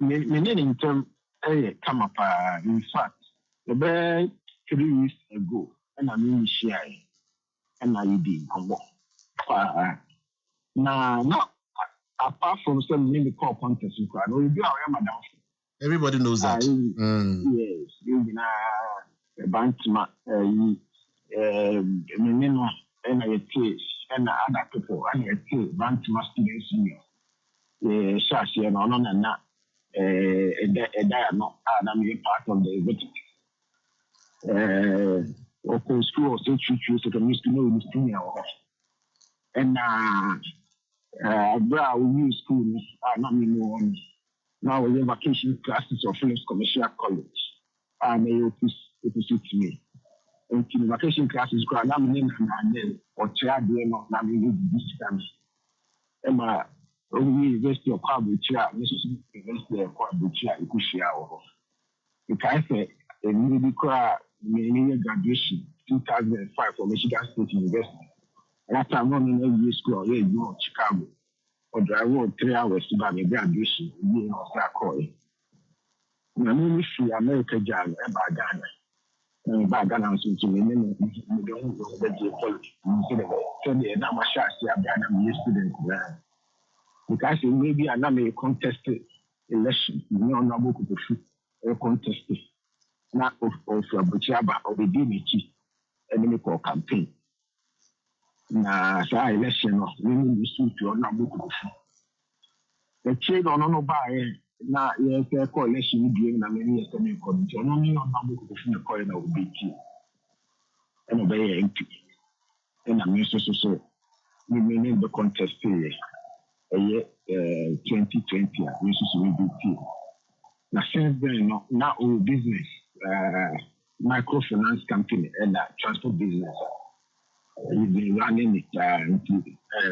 in term come up in fact the best 3 years ago and I mean share and I did come now apart from some many call contest you can we do our madam. Everybody knows that. Yes, you know Bantama and I teach and other people and I teach Bantama students senior. Shashi and on and not not I'm part of the executive. Local school so choose to come to know senior and bra we use school not me more now we have vacation classes of Phillips Commercial College. It suits me. And in vacation classes, I'm in or chair doing not this time. Emma, University of Kwabucha, University of Kwabucha, Ikushia. The kind of a medical graduation 2005 from Michigan State University. And after I'm running every school, you know, Chicago. Or I wrote 3 hours to buy my graduation in Osaka. Na mimi fi America jam about Ghana. And by Ghana so to me don't know the politics. So the na ma sha see Ghana student there. Because maybe I na me contest election. No na boku to fit contest. Na of Abuchaba or the DMT enemy call campaign. Na sa election no we suit to na boku to fit. The trade on no buy na yes coalition bi na me yes me committee no me on na book of the coin of BT and obey MP and I'm so we name the contest here 2020 we so BT na since then no now our business microfinance company and transport business we've been running it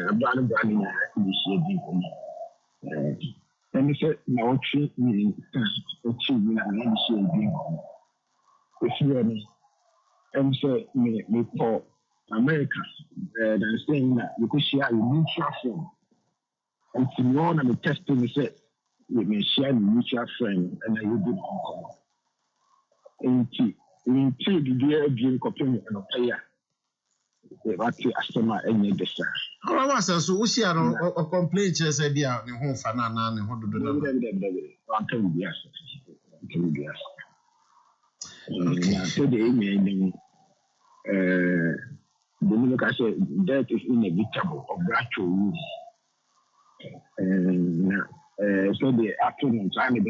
about running initiative and if now treat me achieving an initiative if you are and say me for America they're saying that because she has a mutual friend and to know and the testing say we may share a mutual friend and I will do in the dear dream copying and player what's the customer any desa. All was so we see a complaint just say bia ne ho fa na na ne ho dodo na. Can be asked. So the email the look I say that is inevitable of gradual use. So the afternoon time to it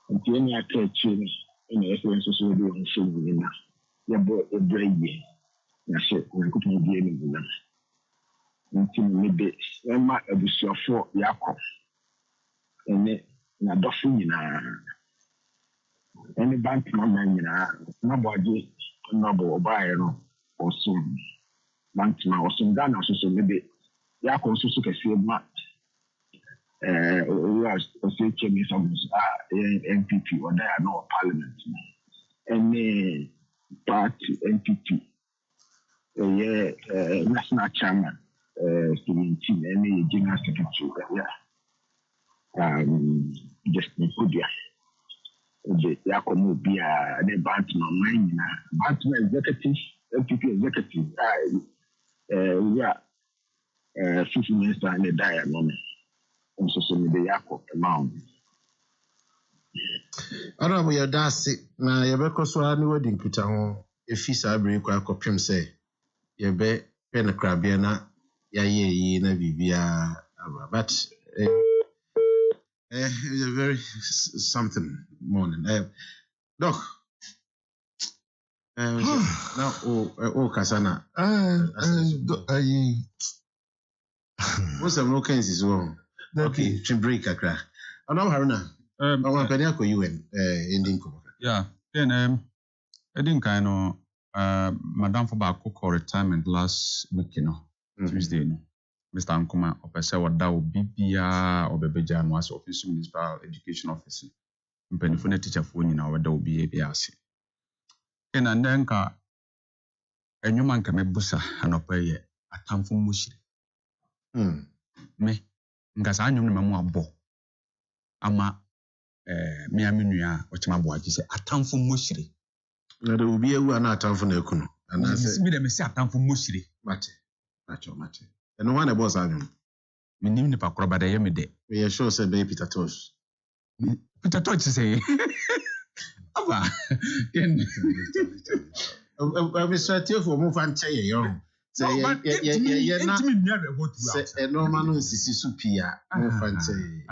and the any catching in the essence so we on show enough. Ya bo e brave na she na ko tun bi eni na nti me be e ma abusuafo yakọ ene na dofo nyina ene bank mama nyina na boje na bo bae no osum bank ma osum Ghana so me be yakọ so kese ma we are also checking some MPP or there no parliament ene party NPP national chairman 17 and general secretary just Nkudia the Yakomo Bia the Bantam Bantam executive NPP executive we are 50 minister and the diamond and so the Yako amount. I don't know your that's it. Now you be so any wedding put on if he's a break or copy say you be pen a crab na ya ye na bibia but it's a very something morning. Doc now Kasana what's the broken is wrong okay to break a crack. I'm not Haruna. I want to tell you ending. Yeah, then I didn't kind of Madam for Akoko retirement last week, Tuesday, Mr. Ankuma, Opesa, what that would be Bia or Bebejan was office municipal education officer. Penifone teacher for you now, whether will be a BRC. And then a new man can make busa and opay a time for Mushi. Me, because I knew my bo. ama me amenua ochima boaji say atamfo moshire na de obi ewu ana atamfo na ekuno ana say me dem say atamfo moshire mate eno wan e boss anyo me nim ni pakro bada ye me de we sure say be Peter Tosh say aba ken administrative for move and say yo say no man no sisi supia move and say.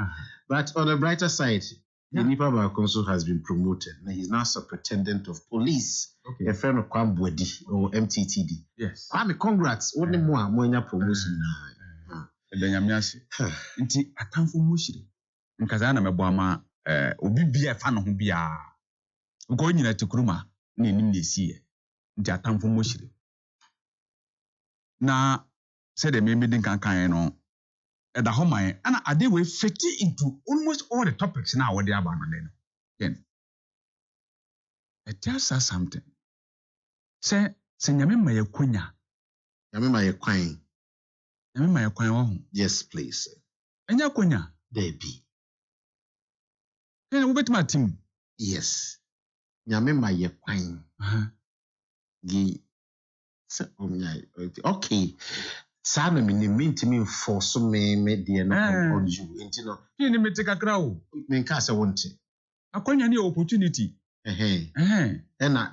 But on the brighter side, the Nipa Bakonso has been promoted. Now he's now superintendent of police. Okay. A friend of Kwambwedi or MTTD. Yes. Congrats. Only more promotion. Benyamiasi. Nti atamfo mushiri. Nkazana mebwama obi bia fa no ho bia. Nko nyina tikuruma na enim na esiye. Nti atamfo mushiri. Na said the member kan no at the home and are they were fit into almost all the topics now what they are about then. I tell us something. Say nyame ma yakunya. Nyame ma yakwan. Nyame ma yakwan. Yes, please. Enya kunya. Baby. Then we bet my team. Yes. Nyame ma yakwan. Okay. Sana me force me de no on you enti no ni me take akra o me nka se wonte akonya ni opportunity na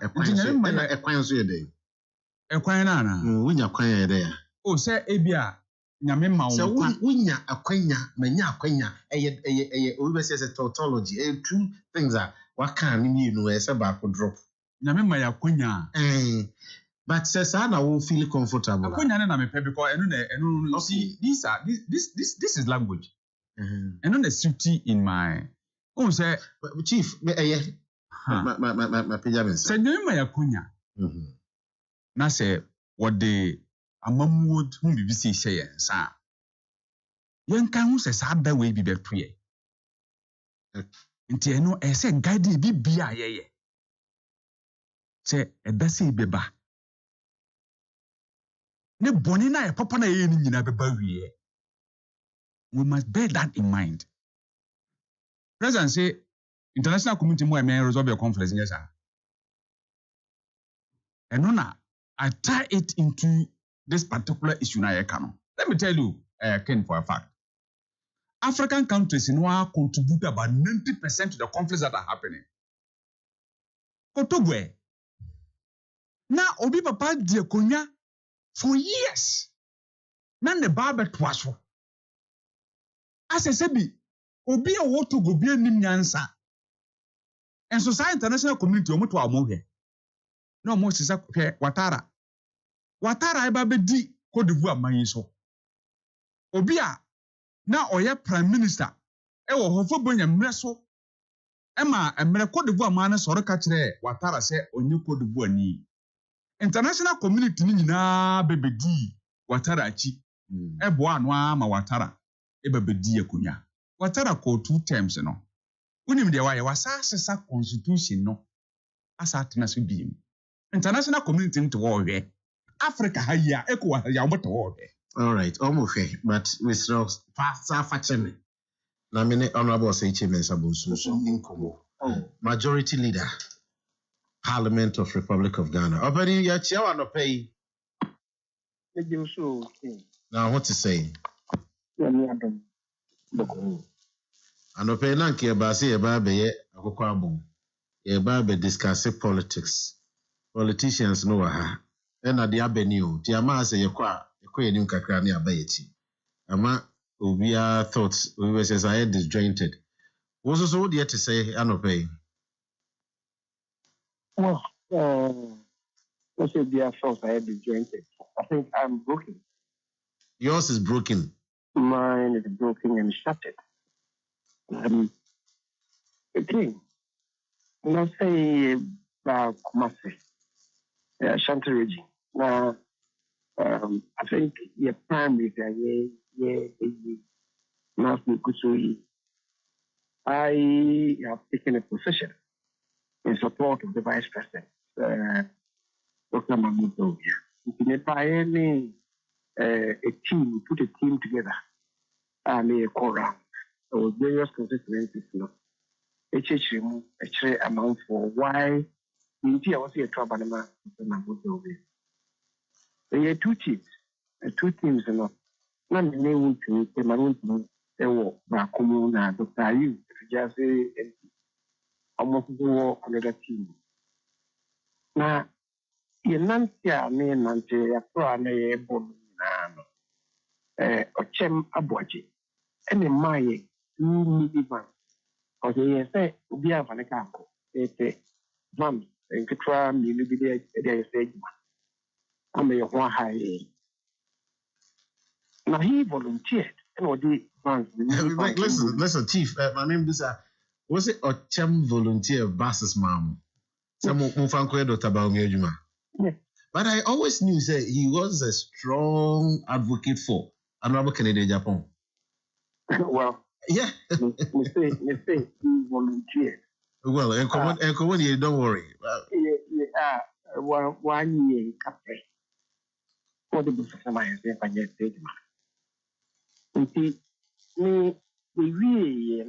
ekwan so ye den ekwan na na wunya kwan ye de ya o se ebia nyame ma wo se wunya akwanya manya akwanya eye obi be say tautology two things are what can you know say back drop nyame ma yakonya but says I will feel comfortable. You see, this is language. And on the safety in my own say, Chief, my pajamas. Say, no, my akunya. Na say, what the amamwood whom you see say, sir. Young can who says, how that way be better pray. Until no, I say, guide be ye. Say, a dasi beba. Ne boni na e papa na ye ni nyina beba wiye. We must bear that in mind. President say international community mo may resolve your conflicts yes sir. And now I tie it into this particular issue na ye kano. Let me tell you Ken for a fact. African countries contribute about 90% to the conflicts that are happening. Kotogwe. Na obi papa die konya for years. Nan the barber twaso. As I said, obi a woto go bi anim nyansa. And society international community omo to amohe. No mo sisa hwe Watara. Watara eba be di Cote d'Ivoire man so. Obi a na oye prime minister e wo hofo bonya mre so. E ma emre Cote d'Ivoire man so re ka kire Watara se onye Cote d'Ivoire ni. International community ni nyina bebedi Watara achi ebo anu ama Watara ebebedi akunya Watara ko 2 terms no unim de waye wasasesa constitution no asa atena so biem international community nto wo hwe Africa ha ya ekwa ya oboto wo hwe. All right almost but we still fast na me honorable say chairman sabonsu so inkomo majority leader Parliament of Republic of Ghana. Operi ya chiawa no pay. Now what to say? Ano pay na nke ba say e ba be ye Akoko Abon. E ba be discuss politics. Politicians no ha. E na dia beni o. Ti ama say ekwa enim kakra na aba yeti. Ama obia thoughts we say I disjointed. What so what to say ano pay? Well, let's say their thoughts I had disjointed. I think I'm broken. Yours is broken. Mine is broken and shattered. Again, let's say Kumasi, Shanti region. Now, I think your primary I have taken a position in support of the Vice President, Dr. Mahmoud Dovia. A team, put a team together and a call round. there was various constituencies, HHM, actually amount for why India was here trouble and there are two teams, None name to the Maroon, they were Bakumuna, Dr. You, just almost another team. Now, Yanantia, me and Nancy, a pro and a bon, or Chem Aboji, and in my 2 million. Because they say, we have an account. They say, Mom, and could try me to be there. I'm a one high. Now he volunteered and what the listen, Chief. My name is was it Ochem volunteer versus mom? Some Mufanko Dr. Baumejuma. But I always knew that he was a strong advocate for Honorable Kennedy Japan. Well, yeah. me say he volunteered. Well, and come on, don't worry. One year in Capri. For the business of my state. You see, we really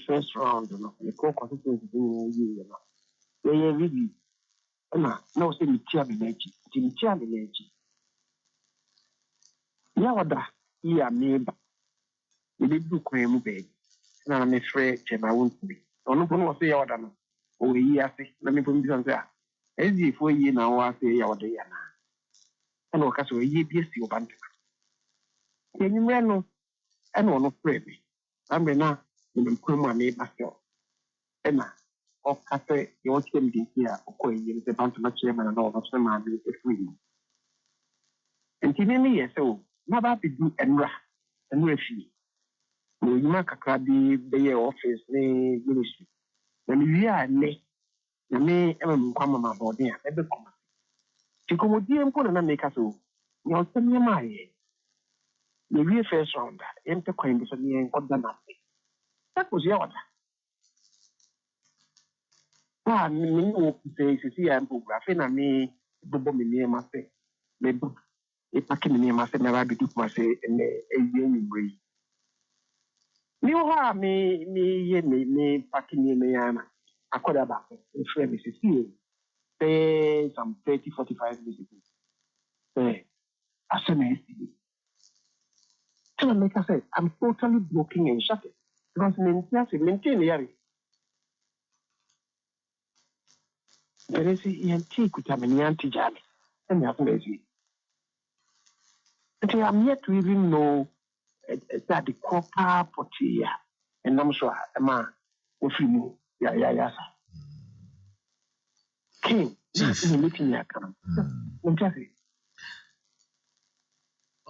first round, the core constituency, they really, no, say, me tear the energy. Yawada, yeah, neighbor. We did do cream, baby. And I'm afraid I won't be. Or no one will say Yawada. Oh, yeah, let me put this on there. As if we now are say Yawada. And no, because we be a steel band. Can you know? And one of me. I'm now in the Kuma neighbor. And now, of cafe, you want to be here, okay, in the bank of chairman and all of them are free. And Tinini, so, never be do and refuse. You make a crabby bay office, ministry. When we are late, the may ever come on board there, ever come. To come with you and put an make us all. You'll send me my head. The real first round, enter coin was a near and got the nothing. That was your order. Ah, me, say, see, I'm graphing and me, Bobo, me near my face. Maybe if I can near my face, never be took my say, and a young breed. You are me, packing in me, I could have a friend, Mrs. C. Say some 30-45 minutes ago. I said, tell me, I said, I'm totally broken and shut it. Because maintain the area. There is a antique with a mini anti jam, and you have lazy. But I'm yet to even know that the copper portia, and I'm sure a man will feel yeah. King, nothing meeting your account.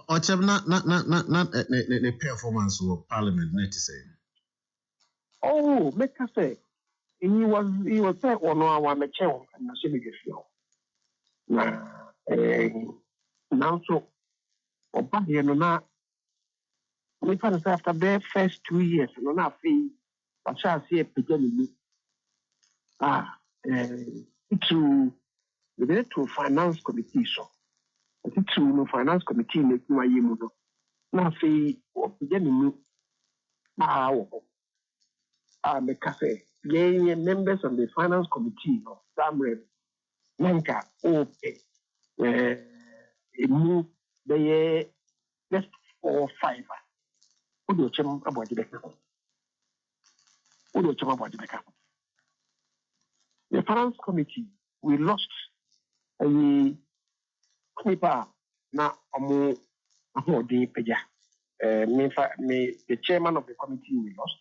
Ochem not the performance of Parliament, not to say. Oh, make us say. He was there on our chair and I should be now so back here no we found after the first 2 years no na fee but shall see a beginning to the finance committee so to no finance committee make my year na fee beginning make us say members of the finance committee of Samre Nanka okay move the just 4 or 5. What do you think about the back? What do you think about the back? The finance committee, we lost a paper now among the Peja. The chairman of the committee we lost.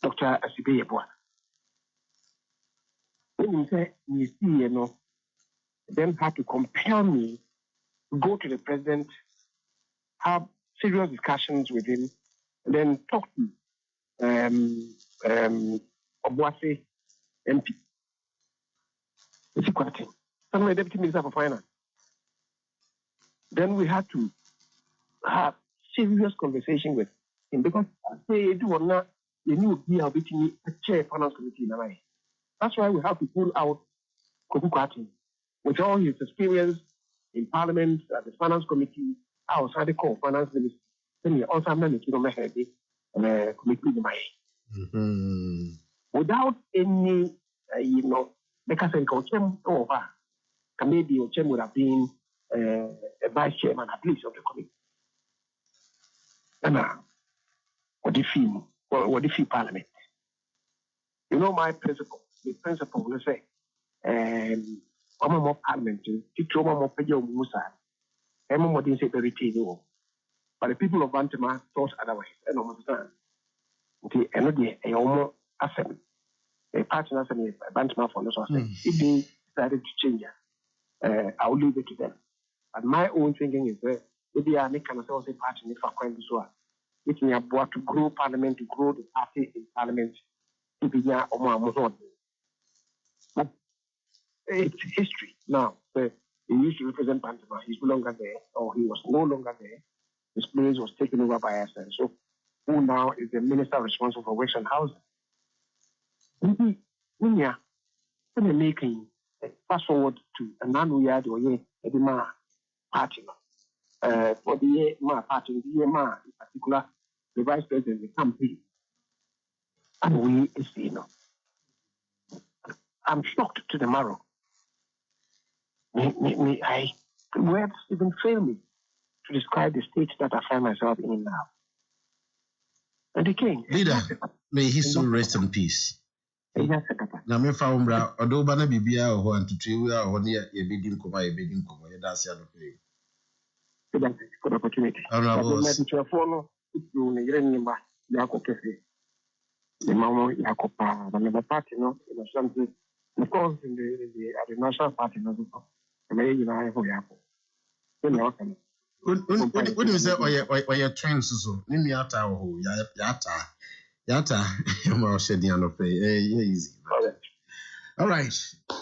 Dr. Asibe Yeboah. When you say you see, then had to compel me to go to the president, have serious discussions with him, and then talk to Obuasi MP. It's quite thing. Somewhere deputy minister for finance. Then we had to have serious conversation with him because they do or not, they knew he had been a chair finance committee in Hawaii. That's why we have to pull out Koku Kwati with all his experience in Parliament, at the Finance Committee, outside the call Finance Minister. Then you also manage to make a committee in my without any, make us think over. Maybe Ochem would have been a vice chairman at least of the committee. And what do you feel Parliament? You know my principle. The principle will say, I'm more Parliament to teach you more Pedro Musa. I'm more than say very table. But the people of Bantama thought otherwise. And understand. The energy, a homo assembly, a partner assembly, Bantama for the society. If they decided to change it, I'll leave it to them. But my own thinking is that maybe I make an associate party if I can do so. It may have brought to grow Parliament, to grow the party in Parliament. To be there or more. But it's history now. He used to represent Bantama. He's no longer there, or he was no longer there. His place was taken over by us. So, who now is the minister responsible for works and housing? Maybe, when you're making fast forward to a non-weird or a party. For the party, in particular, the vice president, the campaign. And we, I'm shocked to the marrow. Words even fail me to describe the state that I find myself in now. And the king. Leader, may his soul rest in peace. Now, me found bra, although Bana Bibia or one to 3 we are near a bidding coma, that's the other way. Thank you for the opportunity. The Mama Yakopa, the member party, in something, of course, at the national party, the mayor and I for Yako. What do you say, or your trends? So, Nimiata, Yata, Shediano pay, easy. All right,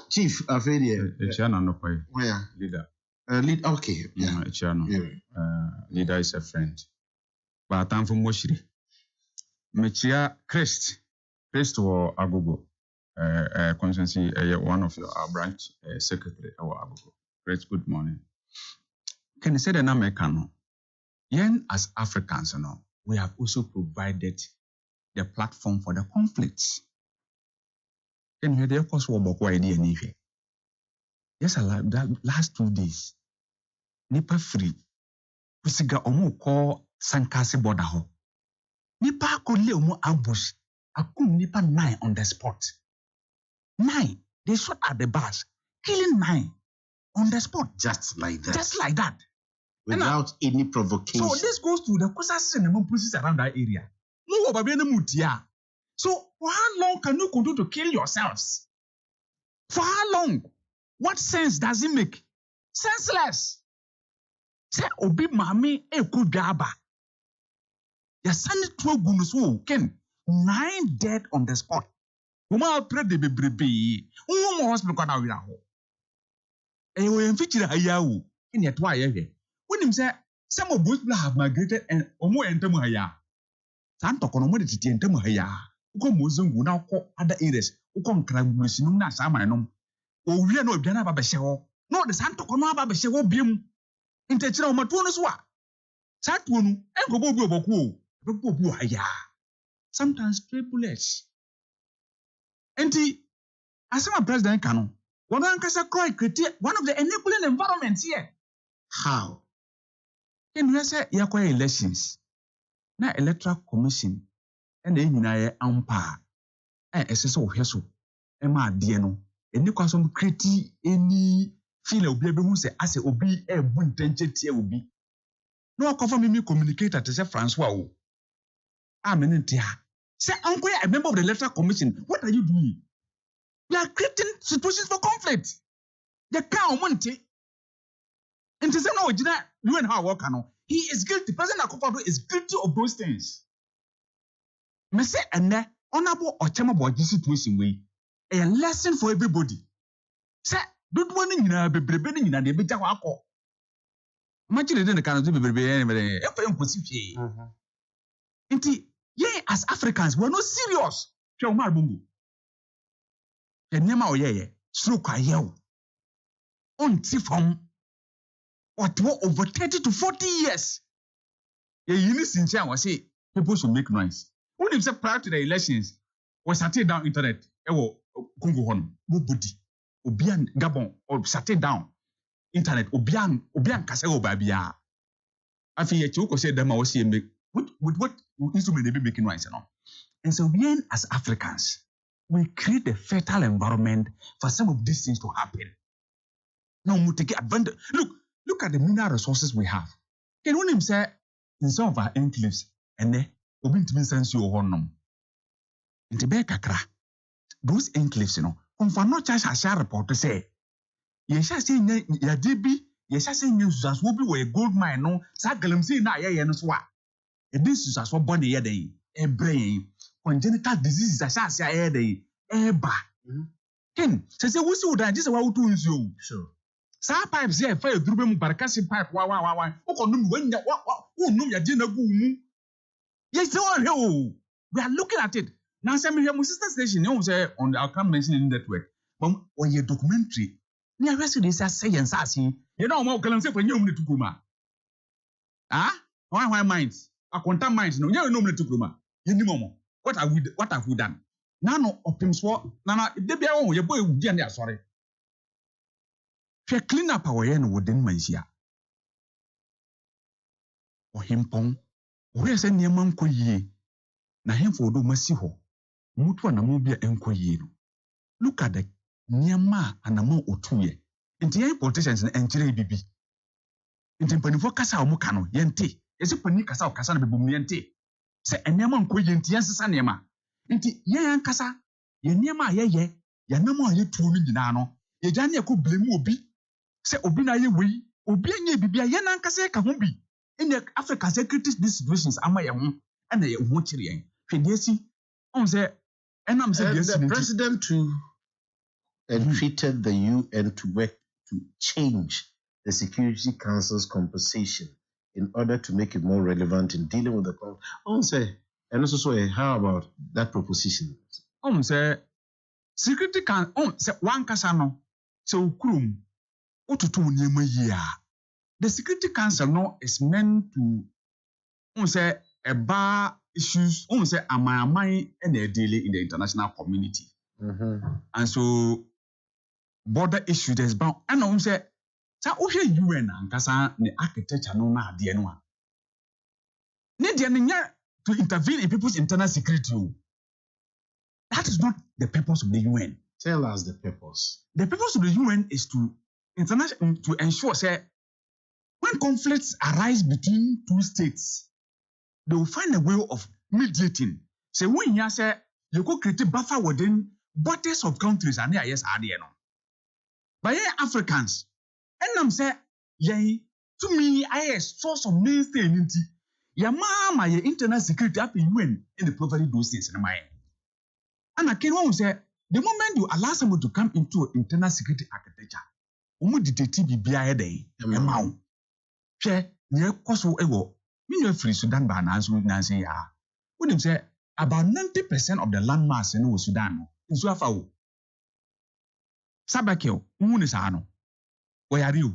Chief, Afadia, Chana no pay. Where? Leader. Lead, okay, yeah, Chano. Leader is a friend. But I'm from Moshiri. Mechia Christ or Agogo, constancy, one of your branch secretary or Agogo. Great, good morning. Can you say the name Kano? Yen as Africans, we have also provided the platform for the conflicts. Can you hear the course of Boko idea? Yes, that last 2 days, Nipa free. Pusiga omu call Sankasi border ho. Nipa kole omo ambush. Akum nipa 9 on the spot. 9. They shot at the bars, killing 9 on the spot. Just like that. Just like that. Without any provocation. So this goes to the Kusas and the places around that area. No, Mutia. So for how long can you continue to kill yourselves? For how long? What sense does it make? Senseless. Say obi mami ekudaba. Ya sani 12 gunusu ken 9 dead on the spot. Uma pray de bebrebe. Uma hospital kwa na wira ho. We enfichira ayawu. Kini etwa aye. When him say some of those people have migrated and omo entemu haya. Santoko no mo de titi entemu haya. Uko mozungu na uko other areas. Uko nkragbusinum na sama enom. Owie na obiana ba behye ho. No de santoko no aba behye ho biem. Intechira o matuo no so a. Satuo no enkobo obi oboku o. Sometimes triplets. Enti, as my president Kano, one of the enabling environments here. How? In recent elections, na electoral commission, and then you ampa, and SSO Heso, Emma Diano, and you can some create any feel of baby who say, as it will be a good intention here will be. No, confirm me communicator to say Francois. I'm in it. Say, Uncle, a member of the electoral commission, what are you doing? You are creating situations for conflict. You can't want it. And to say, no, you and how work, he is guilty. President Akoko is guilty of those things. Me say, and then, honorable or chamber this situation way, a lesson for everybody. Say, don't want to be preparing in a debate. Imagine the kind of baby, as Africans, we're not serious. Chomar Bungu. The name of ye, slow kwa yeo. On tifom. What over 30 to 40 years. You say people should make noise. When you say prior to the elections, we sat down internet. Congo Hon, nobody. Obian Gabon or sat down internet. Obian Kasego Babia. I feel you say them was make with what instrument they be making noise. And so we as Africans, we create a fertile environment for some of these things to happen. Now we take advantage. Look at the mineral resources we have. Can one him say in some of our enclaves, and then we to be sense you honum. In Tibet, those enclaves, for no charge a share report to say, yes, I say, ya DB, yes, I say, news as will be where a gold mine, no, Sagalum say, na, ya, and swat. This is as for body a day, a brain, congenital diseases, as I say, a day, a bar. Ken, says, who's you that this is what we do. Sure. Sa pipes here, fire drubem barcassi pipe, wow, when ya dinner boom. Yes, we are looking at it. Now, some of your sister station, you say on the account mentioning network. But when your documentary, near rest of this, I say, and sassy, you know, more can say when you to Kuma. Ah, why minds? I quantum minds, no, you know, to Kuma. You know, what have we done? Nano of him swore, Nana, if they be on your boy, sorry. She clean up our end within my year. Or him pong, where's a near man ye? Na him for do masiho. Mutu na mubia enkoye no. Look at the nyama anamo otuye. Inti ye politicians na enchire bibi. Inti mpanifo kasa omuka no yente. Ese pani kasa okasa na bibum yente. Se enyama nkoye inti yansesa nyama. Inti ye yankasa ye nyama ye yanamo aye tuo no nyina no. Ye jane ko blame obi. Se obi na ye wei, obi anye bibia ye nankasa ka ho bi. In the Africa security these situations ama ye ho and ye ho chire yen. Fedesi on say and I'm saying the president too entreated the UN to work to change the Security Council's composition in order to make it more relevant in dealing with the conflict. On say, and also say, how about that proposition? On say, Security Council, on say, one casano, so krum, otutu nyema ya. The Security Council no is meant to, on say, a bar issues, on say, amai and a daily in the international community. And so, border issues is bound, and on say, sa ohwe UN ankasa ne architecture no na ade no a ne de nya to intervene in people's internal security. That is not the purpose of the UN. Tell us the purpose. The purpose of the UN is to ensure say when conflicts arise between two states, they will find a way of mediating. Say when you say you go create a buffer within borders of countries and yes are there no. But Africans and I'm say, yay, to me, I a source of mainstay in ya mama, your internal security up in UN in the properly those things in my end. And I can say, the moment you allow someone to come into internal security architecture, detective BIA day, a mount. Share near Koso Ego, mean free Sudan by Nancy. Wouldn't say about 90% of the landmass in Sudan is Wafao. Sabakio, Munisano. Where are you?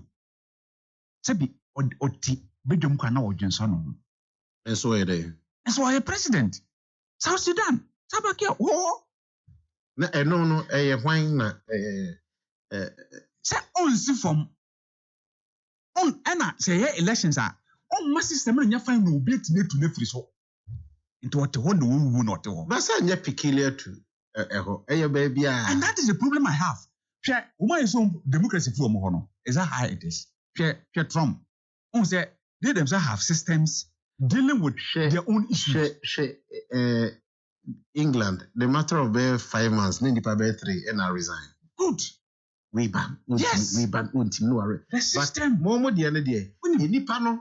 Sebi oti bedum kana ojenso. And so are they. And so are president. South Sudan. Sabaki oh. No, wine na say on si from on ana say elections are on my system nya fine no be to ne free so. Into what one no not. But say nya peculiar to baby. And that is the problem I have. Woman is on democracy from Hono. Is that how it is? Trump. On say they themselves have systems dealing with their own issues. England, the matter of 5 months, then the 3, and I resign. Good. We ban. Yes. We ban. The system. But the other day, when you panel,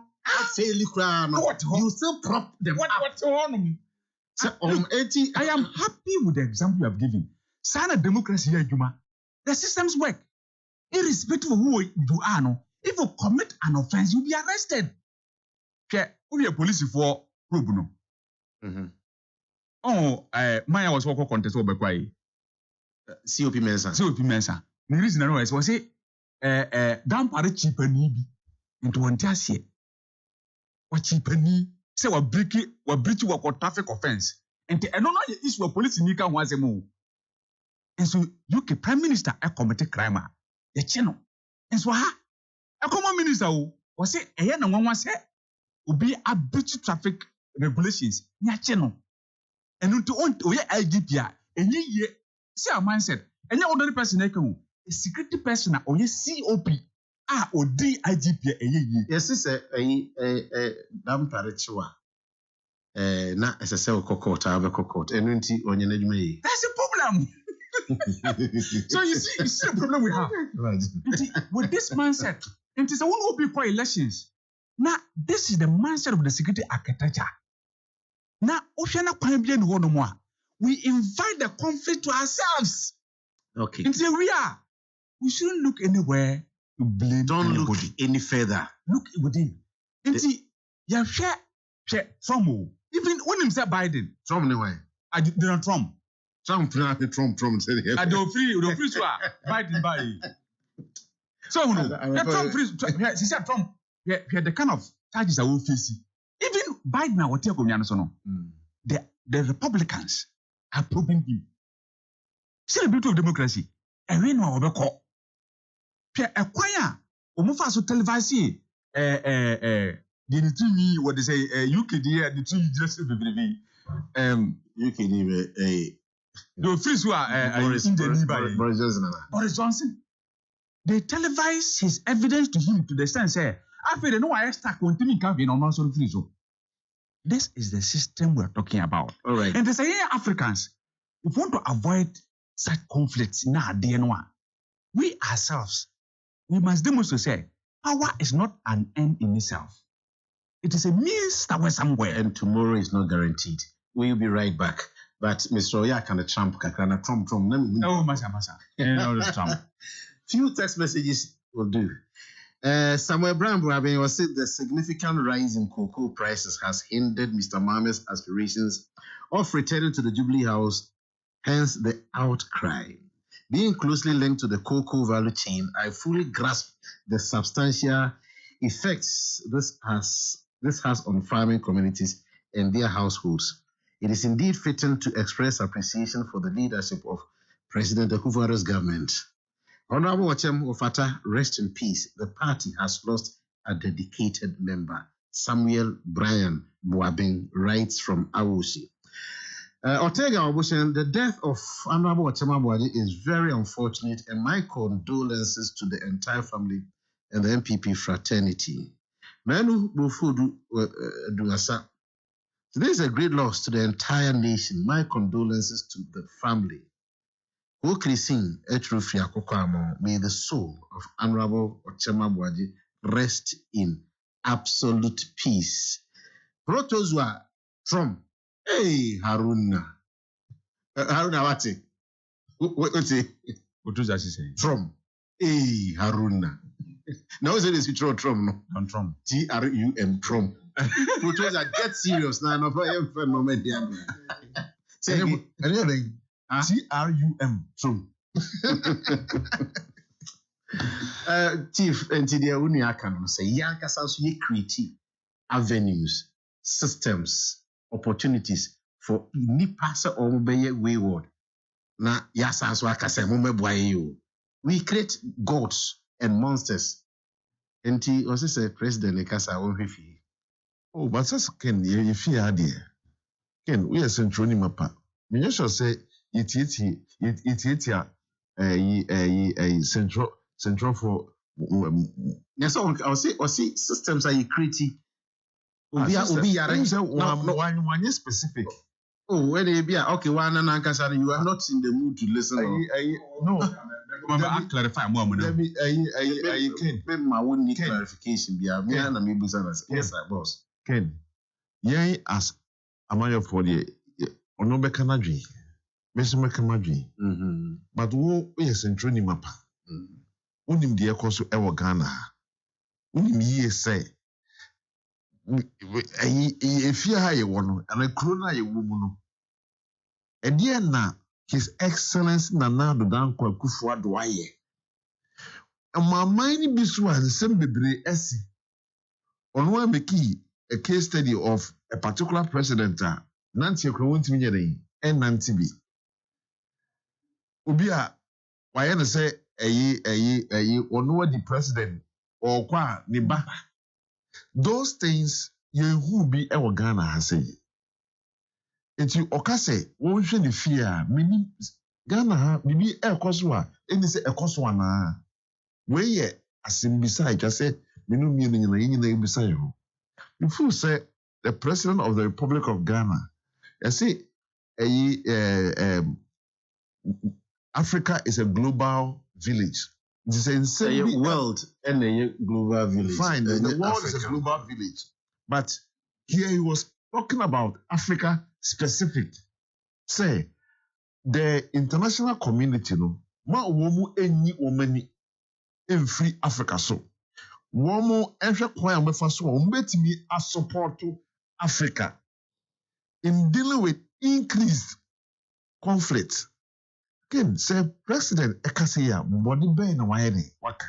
you still prop them. What's on? So I am happy with the example you have given. Sana democracy, Juma. The systems work. Irrespective of who you are, no. If you commit an offense, you'll be arrested. Okay, who are police for Rubuno? Oh, Maya was walking contest over by COP Mensa. The reason I know is was say, damn, are cheap and needy. into one tiasie. What cheapeni say wa breach wa traffic offense. And I don't know the issue of police nika was a move. And so UK Prime Minister a committed crime. The channel. And so a common minister was say a young one was will be a breach traffic regulations. Ya channel. And to own to your IGP and ye see our mindset. And your ordinary person a security person or your COP or DIGP a ye. Yes, it's a damn parichua. Na as a cell cocotte, I have a cocotte, and on your name. That's a problem. So you see the problem we have. Right. With this mindset, it is a one will be for elections. Now, this is the mindset of the security architecture. Now, we invite the conflict to ourselves. Okay. Until we shouldn't look anywhere to blame. Don't anybody. look any further. Look within. Until you share from even when himself Biden. Trump anyway. I didn't Trump. Trump said it. I don't free to Biden by. So Trump free. He said Trump. The kind of charges I will face. Even Biden, I will tell you, the Republicans are probing him. See the beauty of democracy. And we know about call. A choir, Omofaso televise. The two what they say, UK, the two just UK, the officials who are Boris Johnson. They televise his evidence to him to the extent say, I feel no I start continuing campaign on non free. This is the system we're talking about. All right. And they say, Africans, if we want to avoid such conflicts now, we ourselves, we must demonstrate say, power is not an end in itself. It is a means that we're somewhere. And tomorrow is not guaranteed. We'll be right back. But Mr. Oya can Trump. Oh, Masa. Trump. Few text messages will do. Samuel Brown was said the significant rise in cocoa prices has hindered Mr. Mame's aspirations of returning to the Jubilee House, hence the outcry. Being closely linked to the cocoa value chain, I fully grasp the substantial effects this has on farming communities and their households. It is indeed fitting to express appreciation for the leadership of President Akufo-Addo's government. Honorable Wachem Ofata, rest in peace. The party has lost a dedicated member. Samuel Brian Boabing writes from Awusi. Ortega Obushen, the death of Honorable Wachem Aboadi is very unfortunate, and my condolences to the entire family and the MPP fraternity. Manu Bufudu Duasa. This is a great loss to the entire nation. My condolences to the family. May the soul of Honorable Ochema Boadi rest in absolute peace. Protozwa Trump. Hey, Haruna. Haruna, what's it? What's it? What does that say? Trump. Hey, Haruna. Now, is it Trump? No? On Trump. TRUM, Trump. Protozwa, get serious now. No problem. Say anything. TRUM, Trump. Chief, and today we can say, Yanka sounds ye create avenues, systems, opportunities for nipasa or mobile wayward. Na yasas wakase mumebwayo. We create gods and monsters. And he also said, President Nekasa Onfifi. Oh, but that's Ken, if you had here. Ken, we are central mapa. Me just say it central for yes, I'll say systems are creating. One specific. Oh, when they be okay, one and Ankasa, you are not in the mood to listen. No. I clarify more. Let me Ken. My own need clarification. Yes, I was. Ken, yeah, as Amaya for the Onobe Kanadri. But who is in training mapa? Unim the Ecoso Ewa Ghana. Unim ye say, if you hire one and a crona a woman. And dear na, His Excellency Nana Dodanko Kufuor Dwaye. And my mind be so as the same baby, Essie, one make a case study of a particular president. Nancy Okrowunti Minyere and Nancy B. Ubia, why I say or no the president or qua niba. Those things you be our Ghana has say. It's you okase, won't the fear, mini Ghana, maybe a coswa, and say a coswana. Where ye, as in beside, just say, minu meaning in the beside you. If you say the president of the Republic of Ghana, I say, Africa is a global village. It's a world and a global village. Fine, the world is a global village. But here he was talking about Africa specific. Say, the international community, no, ma womu eni omani in free Africa so. Womu ehwe kwan mefa so umbetimi a support Africa in dealing with increased conflict. Again, say President Ekasiya body bay na wayene waka.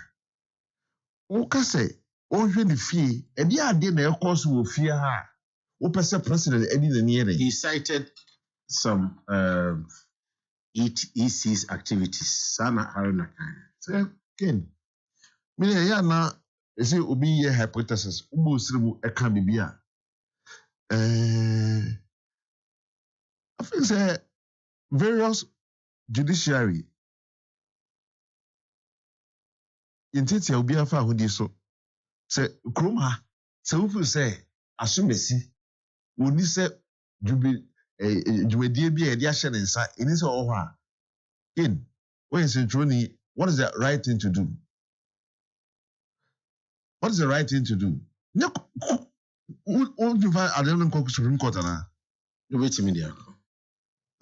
Oka say ohwe ni fie e dia ade na ekos wo fie ha. O pese president edi na niere. He cited some EC's activities. Sana haruna kan. Say again. Me ya na say obi ye hypothesis ubo sirimu eka bibia. I think say various judiciary intiti obi afa ahudi so say krom ha say ufu say asumesi oni say jumedie bi e dia hye ne nsa eni say oho a in when is introni what is the right thing to do? What is the right thing to do? Won't you find Adelaide Supreme Court na? Ubetimi dia ko.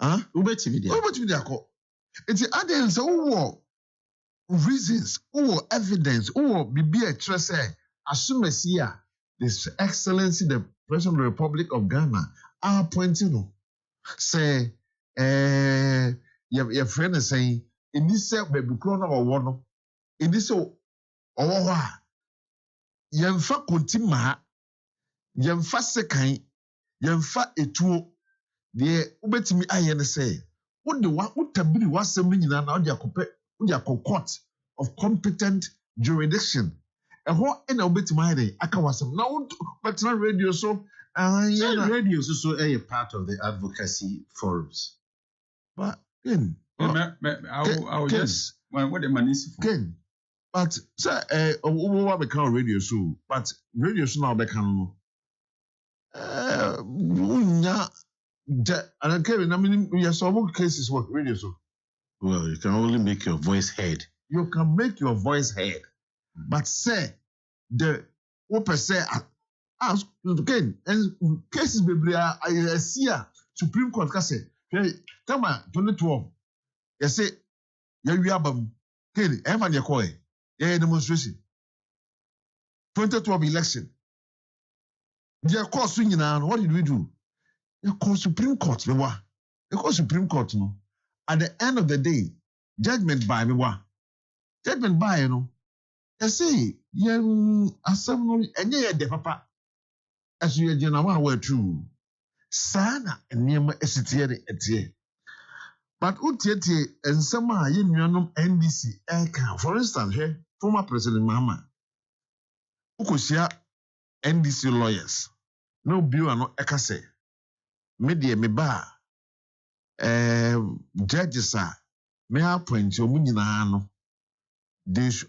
Huh? Ubetimi dia ko. It's Adelaide say who reasons, who evidence, who bibi e tre say asumesi a His Excellency the President of the Republic of Ghana are pointing no say your friend is saying in this baby clone or one in this yemfa kontima yemfa sekan yemfa etuo de ubetimi aye ne say wo de wa utabiri wasem nyina na odi court of competent jurisdiction eho na ubetimi aye aka wasem na better radio so radio so a part of the advocacy forums but again I will just what the money is for. Again, but say we become radio so but radio so now become unya and again I mean we have some cases what radio so well you can only make your voice heard. You can make your voice heard, but say the what say again and cases bebre I see Supreme Court ka say come on 2012 you say ya wi abam ken e ma de ko demonstration 2012 election their course nyina what did we do? You call Supreme Court me wa you call Supreme Court no at the end of the day judgment by me wa judgment by no you say you asem no enye ye de papa as you gina wa true sana enema esitie de etie but utiete ensem a ye nuanom NDC eka for instance here former President Mahama ukosia NDC lawyers no bill no eka say media me ba judges are me appoint omu nyina no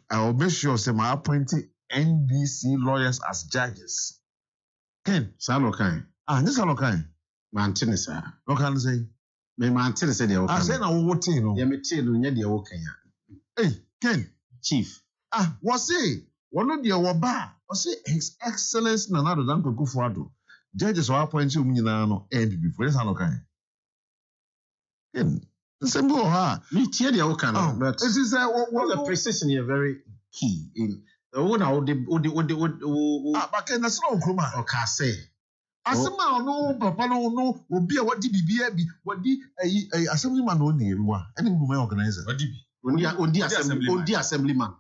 I will make sure say my appoint NDC lawyers as judges. Ken salo kan this salo kan mantene sa no can say me mantene say de o kan I say na wo tin no ye me tin no nya de o kan ya hey Ken chief what say one de wo ba o say His Excellency Nana Addo Dankwa Akufo-Addo judges will appoint you nyina no NPP for this salo kan Ken simple me tie de o kan but this is what the precision here very key in the one how the but Ken that's no kroma o ka say asema no papa no obi a wadi bibia bi wadi assemblyman no na ewa any woman organizer What did ondi assemblyman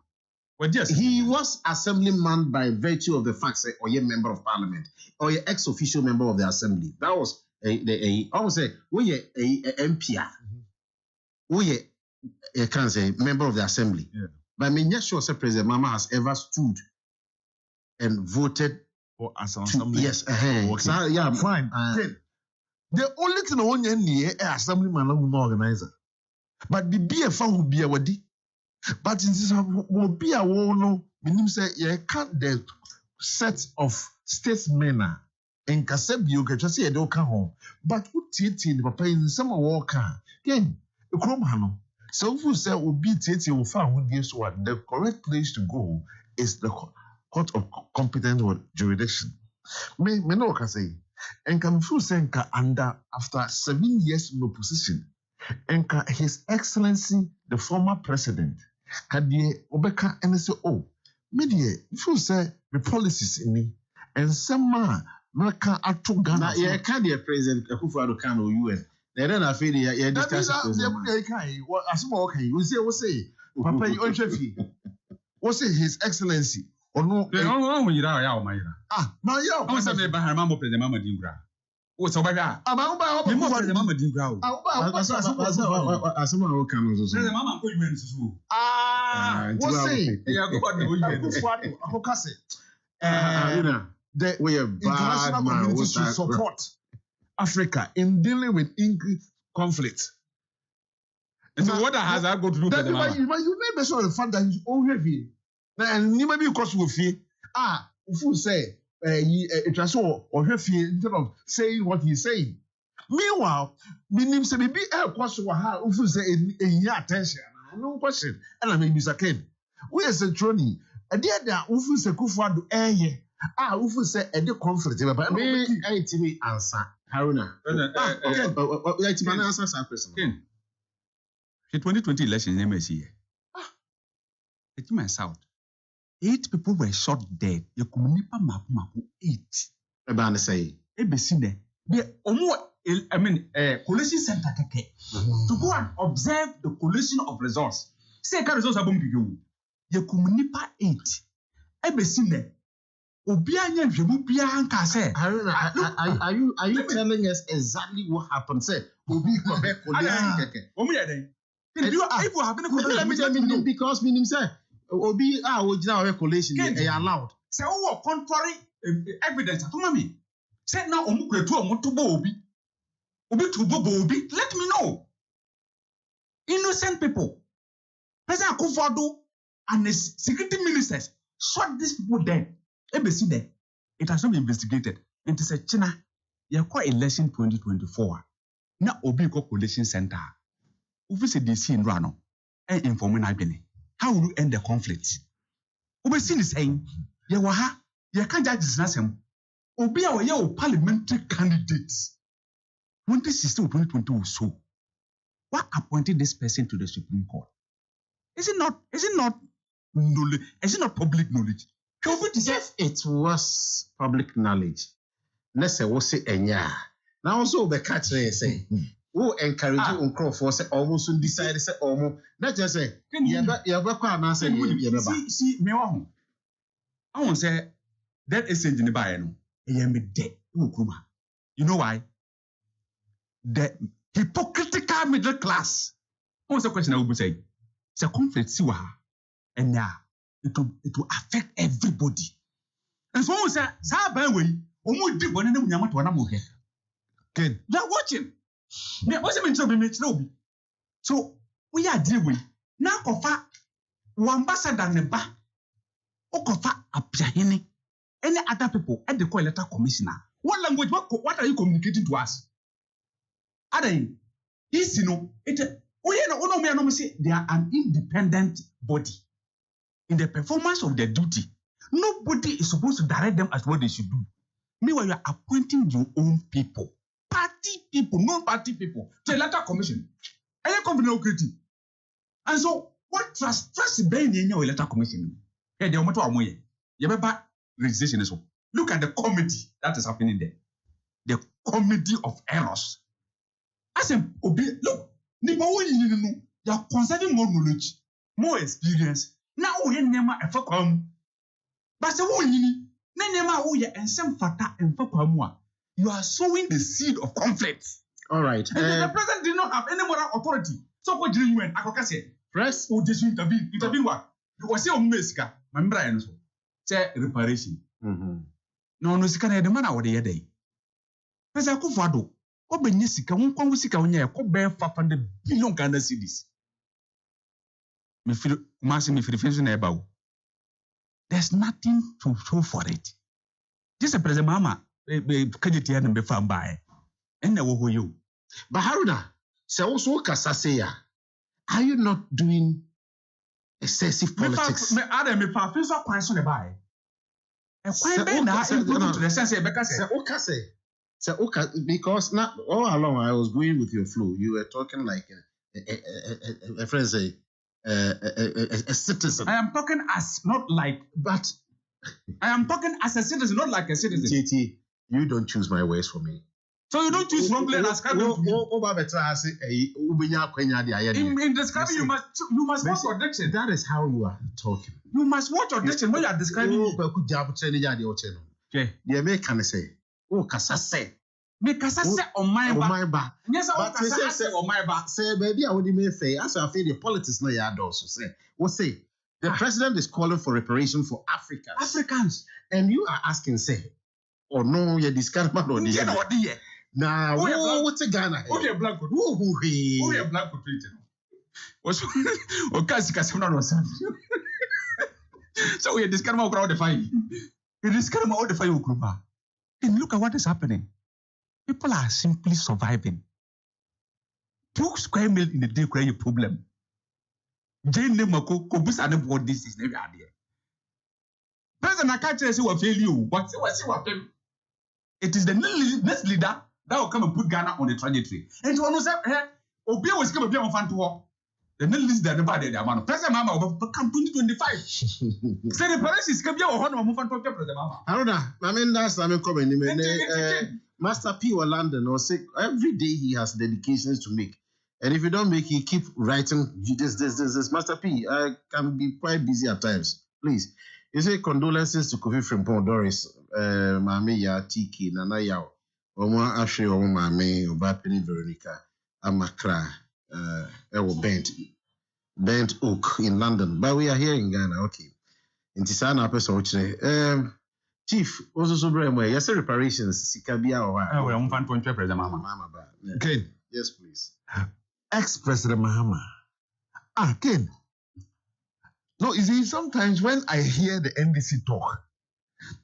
He was assemblyman by virtue of the fact that or a member of parliament or an ex-official member of the assembly. That was I would say we a MP. We can say member of the assembly. Yeah. But I mean, not sure that President Mama has ever stood and voted for as an assembly. Yes, okay. So, yeah, fine. The only thing I want to hear is assemblyman and organizer. But the BFA will be a wadi. But in this will be a wono, meaning say you can't the set of statesmen and Kasebi can just say they don't come home. But who teaching the papa in some walker? Again, the Cromhano. So who say will be teaching will find this one. The correct place to go is the court of competent jurisdiction. Me no can say. And can feel senka under after 7 years in opposition. And His Excellency, the former president, Kadie Obeka and say, oh, media, if you say the policies in me, and some man, America at two Ghana. Yeah, can't be a president, a Kufuado can or UN. They don't have any, yeah, discuss it. What as more okay, we say, Papa, you on Cheffy. What say His Excellency? Or no, now yeah. I was a Bahama President Mama Dingra. What's over there? About Mama Dingra. As someone who comes also. Mama, what say? The international community should support Africa in dealing with conflict. So what has that got to do with the Mama? You may be sure the fact that he's all heavy. And you may be because we fear. If you say it was so or heavy instead of saying what he's saying. Meanwhile, meaning say maybe a question if you say in attention. No question. And I mean, Mr. Ken, we are a trony. A dear that if you say Kufuado if you say a conflict, but me, I answer. Haruna. Okay. Let's answer some question. Ken, the 2020 election in MSC. It's my south. 8 people were shot dead. You comunipa mapu 8. About to say. Ebesine. I mean, collation center keke. To go and observe the collation of results. Say ka results abom bigo. You comunipa 8. Ebesine. Obianya nhwemu bia anka say. Are you telling us exactly what happened? Say obi ko be collation keke. Omu ya den. If you have been because meaning say Obi original collation they allowed. Say contrary evidence. Atomami. Say now omukretu omotobo obi. Obi to bobo obi. Let me know. Innocent people. President Akoko and his security ministers shot these people dead. Ebesi there. It has not been investigated. And to say China, you call election 2024. Now obi ko collation center. Ufi se DC in Rano. And informing Ibene. How will you end the conflict? Obesi is saying, Yawaha, you can't judge this nation. Obi our parliamentary candidates. 2016 2022 so. What appointed this person to the Supreme Court? Is it not knowledge? Is it not public knowledge? If it was public knowledge, let's say what's it enya. Now also the catch say. Who encourage you on crop for say almost soon decide say almost not just say you see me wa I won't say that exchange in the buy no me dead you know why the hypocritical middle class what's the question I will say it's a conflict siwa and now it will affect everybody and so say sa ban we omo di bone na munyama to na mo he Ken they are watching. What's the mean? So we are dealing now. Kofa ambassador neba, okofa apiahini. Any other people at the call letter commissioner. What language? What are you communicating to us? Adain, yes, you know it. They are an independent body in the performance of their duty. Nobody is supposed to direct them as what they should do. Meanwhile, you are appointing your own people. Party people, non-party people, to a letter commission. And you come to and so, what trust being in your letter commission? Hey, the Omoto Amoye, you have registration is so. Look at the committee that is happening there. The committee of errors. As a look, you are conserving more knowledge, more experience, Now we nema e fa kwam. But say wo nyini. Na nema wo ye ensem fata en fa kwam you are sowing the seed of conflict. All right. And the president did not have any moral authority. So what do you mean? Akoko say, press or just intervene what? You was say on Mexica, my brand say reparation. No sika na de man a wo de day. President Akufo-Addo, obenye sika won kwa sika wonya ko be 500 billion Ghana cedis. Me feel fension na eba wo. There's nothing to show for it. Just a president mama kajeti ya mbe fa mbae. Enne wo hoyo. But Haruna, say also kasa are you not doing excessive politics? Me fa feel so kwan so ne bae. E kwan be na to the sense e beka say because now all along I was going with your flow. You were talking like a friend say a citizen. I am talking as not like, but I am talking as a citizen, not like a citizen. TT, you don't choose my words for me. So you don't choose wrongly and ascribe them to me. In describing, you must watch your diction. That is how you are talking. You must watch your diction when you are describing me. Okay. Yeah, me can say. Oh, kasa say. Me kasa say on my back. Yes, I want kasa say on my back. Say, baby, I would even say, as I feel the politics now, you also say. What say? The president is calling for reparation for Africans. And you are asking, say, oh no, you're discarding or the now, what's a Ghana? Oh, you're black. Oh, you're black. What's so we are discarding all the fire. You discard all the fire. And look at what is happening. People are simply surviving. 2 square meal in a day create a problem. Jane Nemako, Kobus and what this is never idea. President Akache say what fail you, but what it is the next leader that will come and put Ghana on the trajectory. And to say, Obia was going to be on fan to walk. The next leader never did the amount. President Mama will come 2025. Say the parents is coming on move on to President Mama. I mean, that's coming. Master P or London or say every day he has dedications to make. And if you don't make, he keep writing this. Master P, I can be quite busy at times. Please. You say condolences to Kofi Frimpong, Doris, Mami Ya, Tiki, Nana Yao, Oma Ashe, Oma Mame, Obapini Veronica, Amakra, Bent Oak in London. But we are here in Ghana, okay. In Tisana, person, Chief, also so very well. Yes, reparations, Sikabia or I will find point President Mama. Ken. Yes, please. Ex-President Mahama. Ken. No, you see, sometimes when I hear the NDC talk,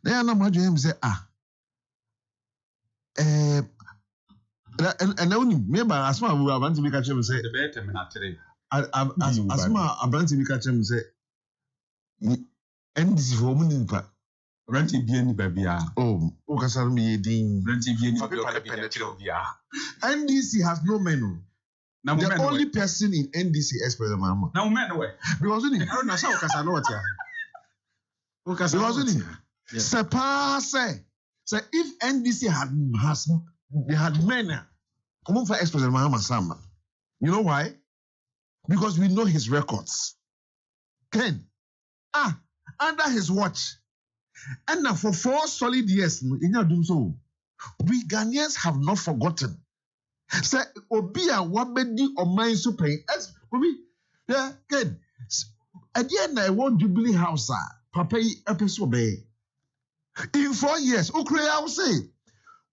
they are not imagine him say, and only remember as far as we are going to make a change, say the better minute today. As far as going to make a change, say NDC for women. Renting bien babia. Oh, Okasar me ding. Renting bien NDC has no menu. The only person in NDC is President Mahama. Now, man, away. Because I don't know how Casanova. Because say if NDC had men come on for ex-President Mahama Sama. You know why? Because we know his records. Ken, under his watch, and now for 4 solid years in your doom so, we Ghanaians have not forgotten. Say Obia wabedi or mine super as Obi, yeah, Ken. At the end, I want Jubilee House, Papa episode bay. In 4 years, Ukraine, I will say,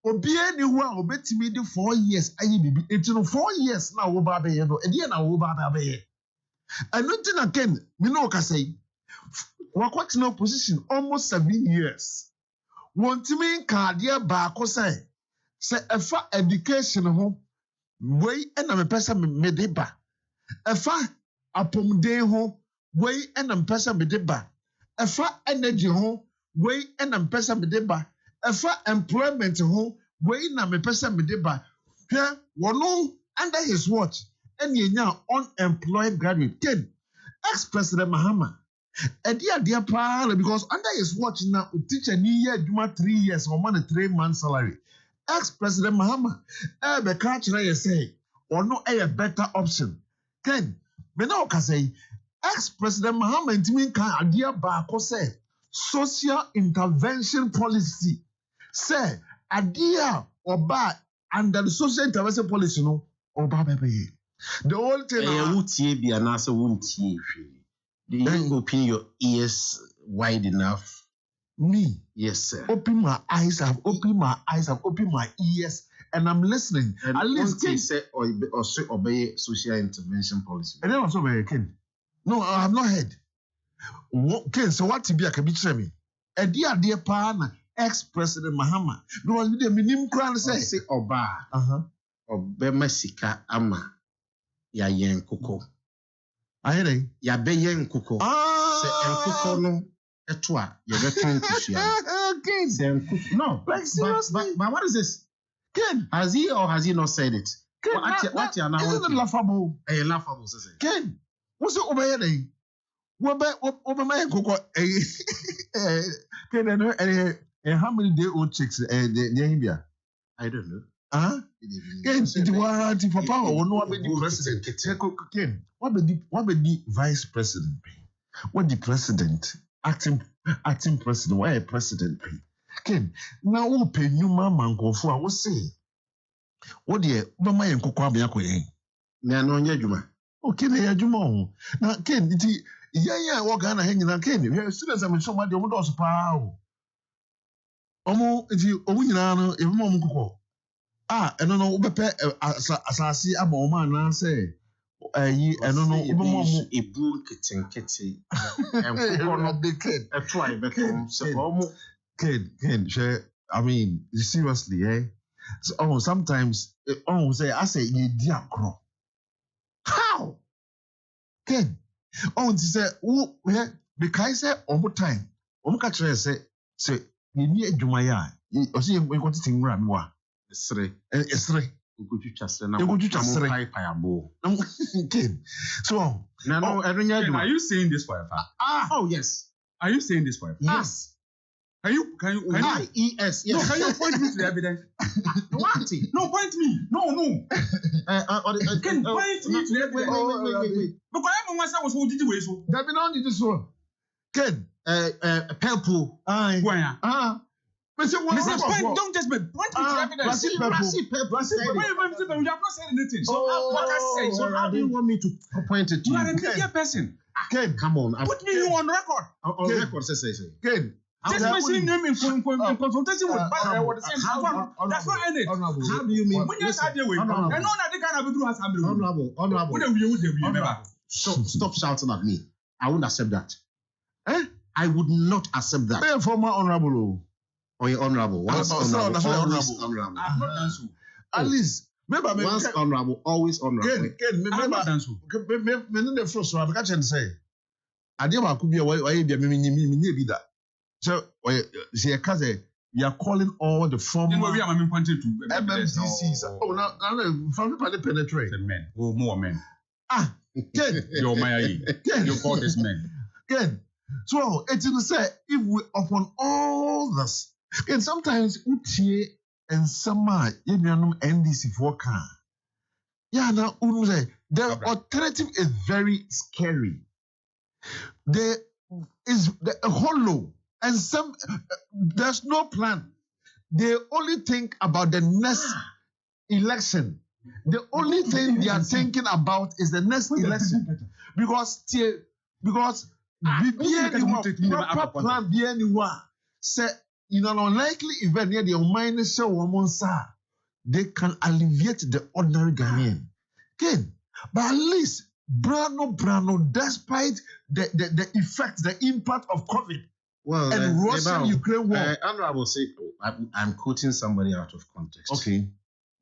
Obia anyone obey me the 4 years. I be it's 4 years now. Obabe, you know, at the end, I will babe. I don't think again, Minoka say, we're quite in opposition almost 7 years. Want to mean cardia barco say a fa education home. Way and I'm a person medeba. A fa upon day home, way and I'm person medeba. A fa energy home, way and I'm person medeba. A fa employment home, way and I'm a person medeba. Here, one under his watch, and you now unemployed graduate. Ken, ex-President Mahama. And dear pal, because under his watch now, teacher near 3 years or money 3 months salary. Ex-President Mahama, the country say, or no a better option. Ken, me no can say, ex-president Mahama ntimi kan adia baako say social intervention policy say adia oba under the social intervention policy no oba bebe. The whole thing wutie bi anase wuntie hwe. Do you open your ears wide enough? Me? Yes, sir. Open my eyes, I've opened my eyes, I've opened my ears, and I'm listening. And at least they say or obey social intervention policy. And then also very Ken. No, I have not heard. Ken, so what to be a cabinet me? A dear partner, ex-president Mahama. No one did a minimum crown say Oba. Obe Mesika ama ya yen kuko. Aye, ya be yen kuko. Se kuko no etwa ye beton kusia. Ken. No, like seriously. But what is this? Ken, has he or has he not said it? Ken, what you are now? Isn't it laughable? Laughable, say. Ken, what's it over here? Over my kuko. Ken, and how many day-old chicks the I don't know. Ken, it was Papa or no one the president. Ken, what be the vice president? What the president? Acting president, why a president? Ken, now open new mama go for I was say. What dear, Mama and Kokwabi Akoye? Nano Yajuma. Okay, Yajuma. Now, Ken, yeah, Wagana hanging on Ken. As soon as I'm in somebody, I'm also pow. Omo, if you Owinano, if Mom Coco. And no, Ubepe, as I see a man, say. I don't know. A bull kitten, kitty, and one of the kid. A try, but Ken, I mean, seriously, eh? So, sometimes, say, I say, you dear crow. How? Ken, to say, because I say, over time, catch say, you need Jumaya, or see, we got to think, Ramwa. It's three. Go to Chester. Ken. So, no, are you saying this for a fact? Oh, yes. Are you saying this for a fact? Yes. Can you yes. No, can you point me to the evidence? What? No, point me. No. Can point me to the evidence. Wait. Because I am myself was who did you so. That be not this one. Ken, purple. Don't just point me to evidence. You have not said anything. So how do you want me to point it to you? You are a media person. Ken, come on. Put me on record. On record, say. Ken. Just mentioning them in consultation with that's not ended. How do you mean? When you start the way, and all that they can have through assembly. Honorable. Stop shouting at me. I wouldn't accept that. I would not accept that. Be a former honorable. Or your honorable. Once honorable, always honorable. I'm not done so. At least, remember, once honorable, always honorable. Ken, remember, the first one, I catch and say, I didn't could be a way, be that. So, see, we are calling all the former MMDCs. Oh, now, from the penetrate. Men. Oh, more men. Ken. You're my Ken. You call this men. Ken. So, it's to say, if we upon all this, and sometimes Utie and Sama, NDC for car. Yeah, now, the alternative is very scary. There is a hollow. And there's no plan. They only think about the next election. The only thing they are thinking about is the next election. Because proper plan be anywhere. Say, in an unlikely event near the minus woman, they can alleviate the ordinary Ghanaian. Again, but at least Brano, despite the effect, the impact of COVID. Well, and Russia-Ukraine war. Honorable say, I'm quoting somebody out of context. Okay.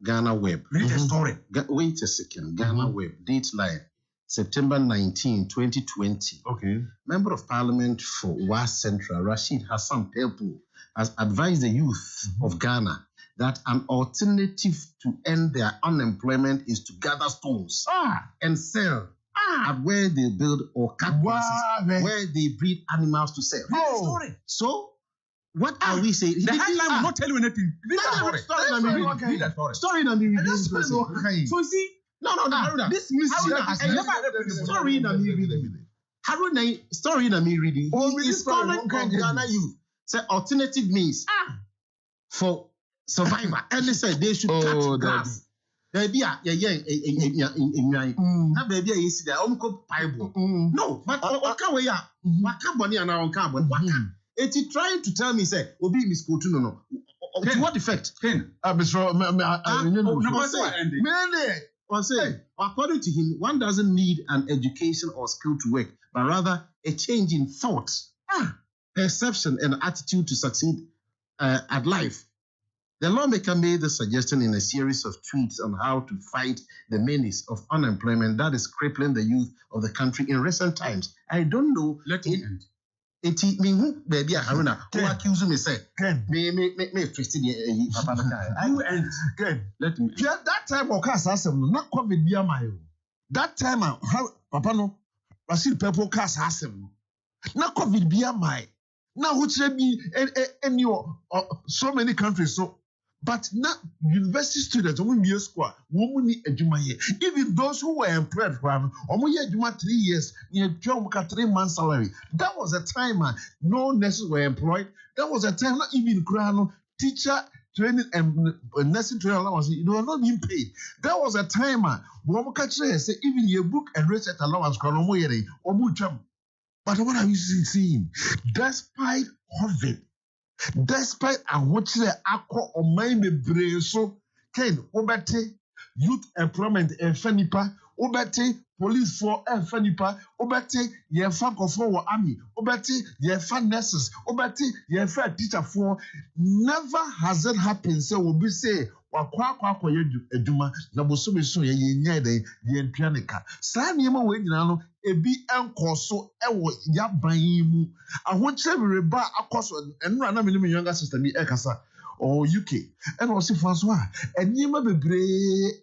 Ghana Web. Read the story. Wait a second. Ghana Web. Date line. September 19, 2020. Okay. Member of Parliament for West Central, Rashid Hassan Pelpu, has advised the youth of Ghana that an alternative to end their unemployment is to gather stones and sell at where they build or cut places, where they breed animals to sell. So, what are we saying? The headline will not tell you anything. Read the story. Story and So you see, no. this mystery. Story and Haruna story na me reading. He is calling Ghana youth say alternative means for survival. And they said they should cut grass. Baby, yeah. Na baby, you see that uncle Bible. No, but okay, we are. Waka boni ana onka but waka. It is trying to tell me say obi miss go to no. To what effect? Ken. According to him, one doesn't need an education or skill to work, but rather a change in thought, perception, and attitude to succeed at life. The lawmaker made the suggestion in a series of tweets on how to fight the menace of unemployment that is crippling the youth of the country in recent times. I don't know. Let me end. Enti me hu baby Haruna who accuse me say me twisted papa no kai I will end let me that time of cast asem no na covid bi amayo that time papa no Brazil people cast asem na covid bi amai na ho kire bi any so many countries so but now university students who year school who ni adwuma ye even those who were employed from ye adwuma 3 years near job 3 months salary. That was a time no nurses were employed. That was a time not even teacher training and nursing training allowance, they were not being paid. That was a time say even your book and research allowance but what are you seeing? Despite COVID, despite ahokyere akọ oman bebree so Ken obete youth employment efanipa obete police for efanipa obete yefa kofo wo army obete yefa nurses obete yefa teacher for never has it happened say obi say wakwa ye adwuma na bosobe so ye nya den ye ntuaneka saa niema we nyina no ebi enkoso ewo yaban mu ahokyere reba akoso enura na me younger sister bi ekasa or UK and also Francois and niema bebre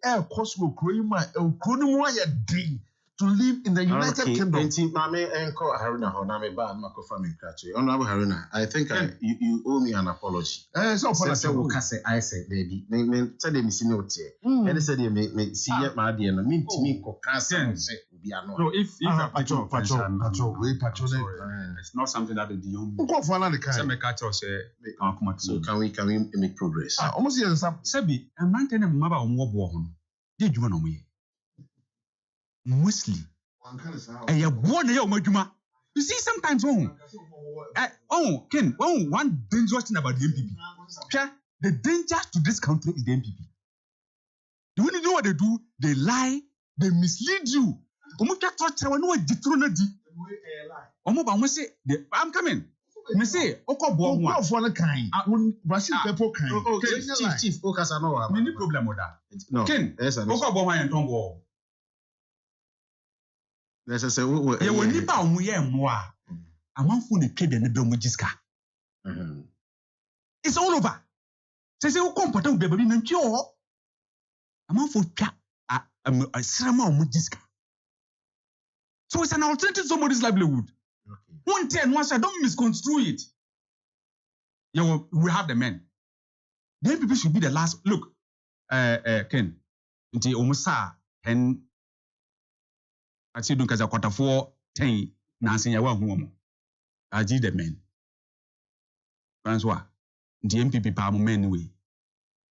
ekoso okro yi ma okro no mu aye din to live in the United Kingdom. Mame enko Haruna honame ba mako family krache. Honorable Haruna, I think you owe me an apology. So apology. I said baby. Me said me see no tie. And said me see yet my dear no me to me ko kasa say obi ano. No, if patrol it's not something that the young go for another kind. Say me catch us so can we make progress? Almost here some Sebi, a man tell them maba omwo bo ho. Dey djuma no mo ye. Mostly, you see, sometimes Ken, one dangerous thing about the MPP. The danger to this country is the MPP. When you know what they do, they lie, they mislead you. I'm coming. Me say, Okobwa one for the kind. Brazil people kind. Chief, focus on no. Any problem with that? No. Ken, Okobwa and Tongo. Let's say when you buy more, a man for the kid and the domujiska. It's all over. Say, who come to the baby and cure a man for a ceremony mujiska. So it's an alternative to somebody's livelihood. 110 once I don't misconstrue it. We have the men. The people should be the last. Look, Ken, until almost and I see don't quarter 4 10 na senya wa hu mo aji the men Francois the MPP pa mo men we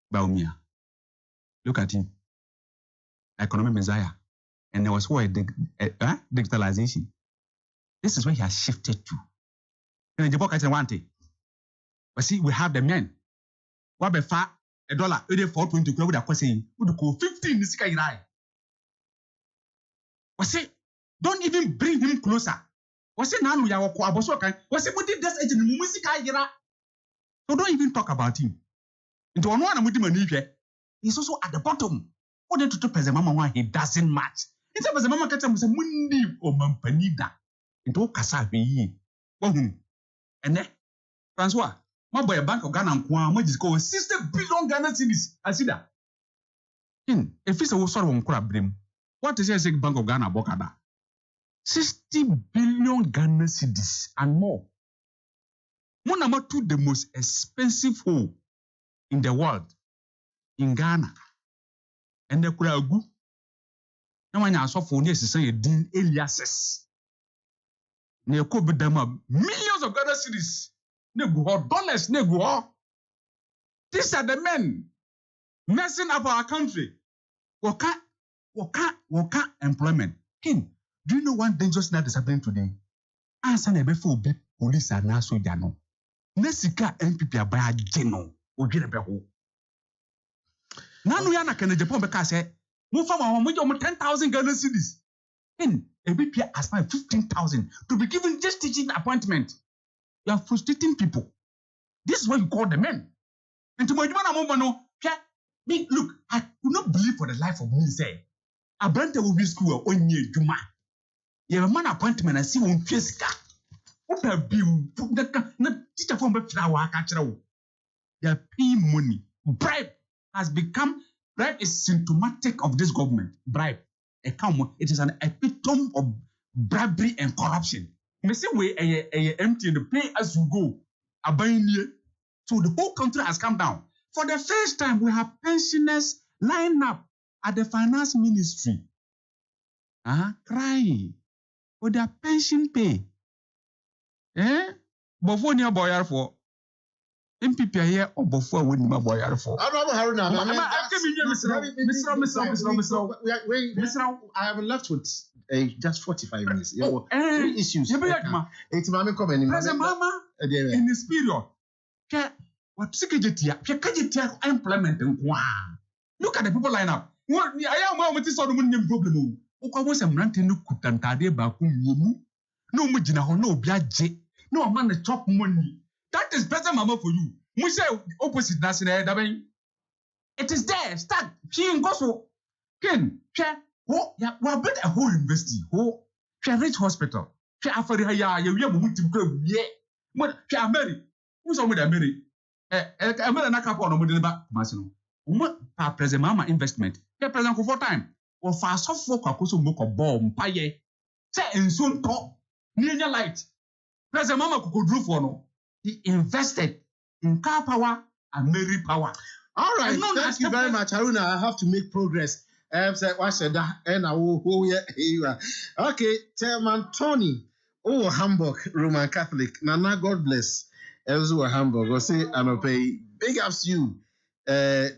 ba umia look at him economic messiah and there was what digitalization. This is where he has shifted to. And the book I want it. But see, we have the men. What be $1 420 with a question would go 15 this guy. Was it? Don't even bring him closer. Was it now we are Abosokan? Was it putting this agent musica? So don't even talk about him. Into one with him, he's also at the bottom. What did to present mama he doesn't match? It's a mama catch him mundi or mampanida. Into Casa be and then Francois, my boy, a bank of Ghana and Kwan, which is called 60 billion Ghana cedis. I see that. If it's a sort of crab brim. What is a Bank of Ghana Bokada? 60 billion Ghana cedis and more. One number 2, the most expensive home in the world in Ghana. And the Kuragu. Now, when I saw for years, say Dean Eliases. Ne ko bedama millions of Ghana cedis. Ne go dollars ne go. These are the men messing up our country. Waka employment. King, do you know one dangerous thing that is happening today? Answer ne before be police are now soldier no. Nesika MPP abaya geno. Ojire be ho. Nanu ya na kene Japan be ka say, mo fa mo 10,000 Ghana cedis. In a BP aspire 15,000 to be given just teaching appointment. You are frustrating people. This is what you call the men. And to my no, look, I could not believe for the life of me say, a brand will be school on year Juma. You have a man appointment and see one Jessica. What a bill, the teacher from the flower catcher. They are paying money. Bribe is symptomatic of this government. Bribe. It is an epitome of bribery and corruption. In the same way, empty and the pay as you go. So the whole country has come down. For the first time, we have pensioners lined up at the finance ministry. Crying for their pension pay. Before near boyar for MPP here or before when my boyar for. I have left with just 45 minutes. Three issues. It's Mama coming. President Mama in this period. What secretary implement and look at the people line up. What I am with this other problem. Was a ranting no kutantade back no mujina no biaje no man the chop money. That is better mama for you. We say opposite national. It is there. Start. She ain't go so. Ken, oh, yeah, we have built a whole university. Oh, she rich hospital. She after her you mutim club. Yeah, but she married. Who's on with a married? I'm not a couple of the Masino. What present mama investment? Yeah, present for time. Or fast soft for Kakusu book of bomb, paye. Say in soon talk. Near your light. Present mama could do for no. He invested in car power and Mary power. All right, thank you very much, Haruna. I have to make progress. Okay, Chairman Tony, Hamburg, Roman Catholic. Nana, God bless. Elzo Hamburg. Go say, I'm pay big ups to you,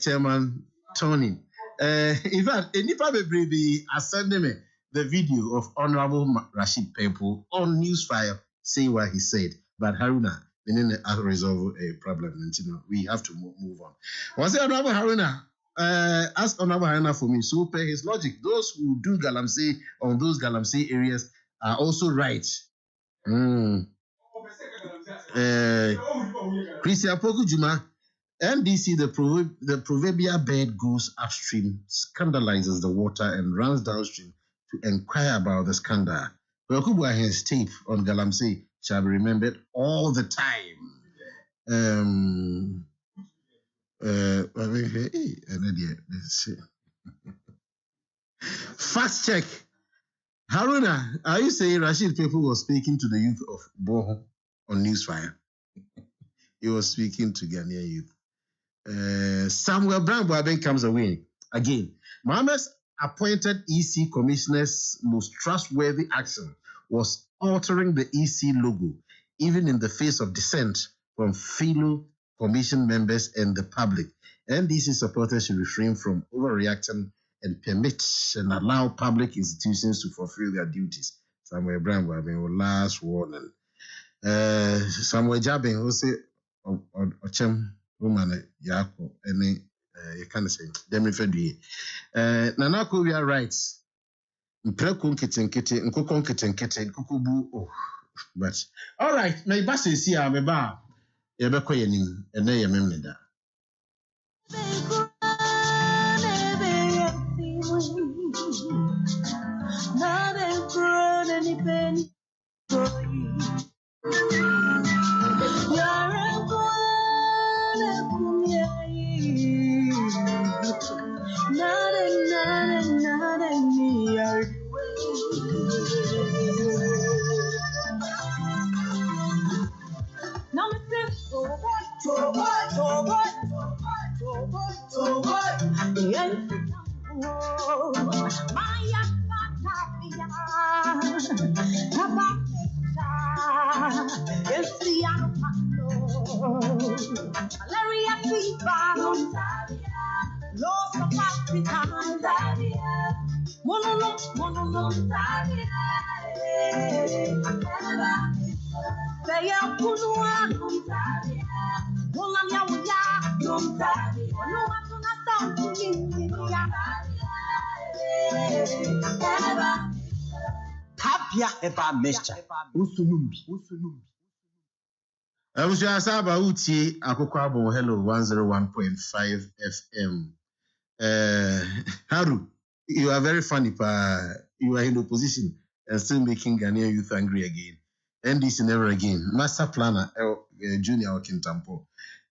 Chairman Tony. In fact, any probably be sending me the video of Honorable Rashid Pempo on Newsfire saying what he said. But Haruna, we need to resolve a problem. And, we have to move on. Was it Honorable Haruna? Ask Honorable Haruna for me. So, per his logic, those who do Galamsey on those Galamsey areas are also right. Christian Poku Juma, NDC, the proverbial bird goes upstream, scandalizes the water, and runs downstream to inquire about the scandal. His tape on Galamsey shall be remembered all the time. Fast check. Haruna, are you saying Rashid Pepu was speaking to the youth of Boho on Newsfire? He was speaking to Ghanaian youth. Samuel Brown comes away again. Mohammed's appointed EC commissioner's most trustworthy action was altering the EC logo, even in the face of dissent from fellow commission members and the public. NDC supporters should refrain from overreacting and permit and allow public institutions to fulfill their duties. Samuel Brown will last warning. Samuel Jabin will say, Ochem woman Yako, any you can't say them referred to Nanako, we are right. Mprekun kitten, nkokon kitten, kukubu. Oh, but all right, my boss is here. I'm about Yabakoyanim, and they are memnida. Tapia eba mixture. Usunumbi. Abusua Saba uti Akoko Abon Hello 101.5 FM. Haru, you are very funny, pa. You are in opposition and still making Ghanaian youth angry again. NDC never again. Master planner, Junior Okintampo.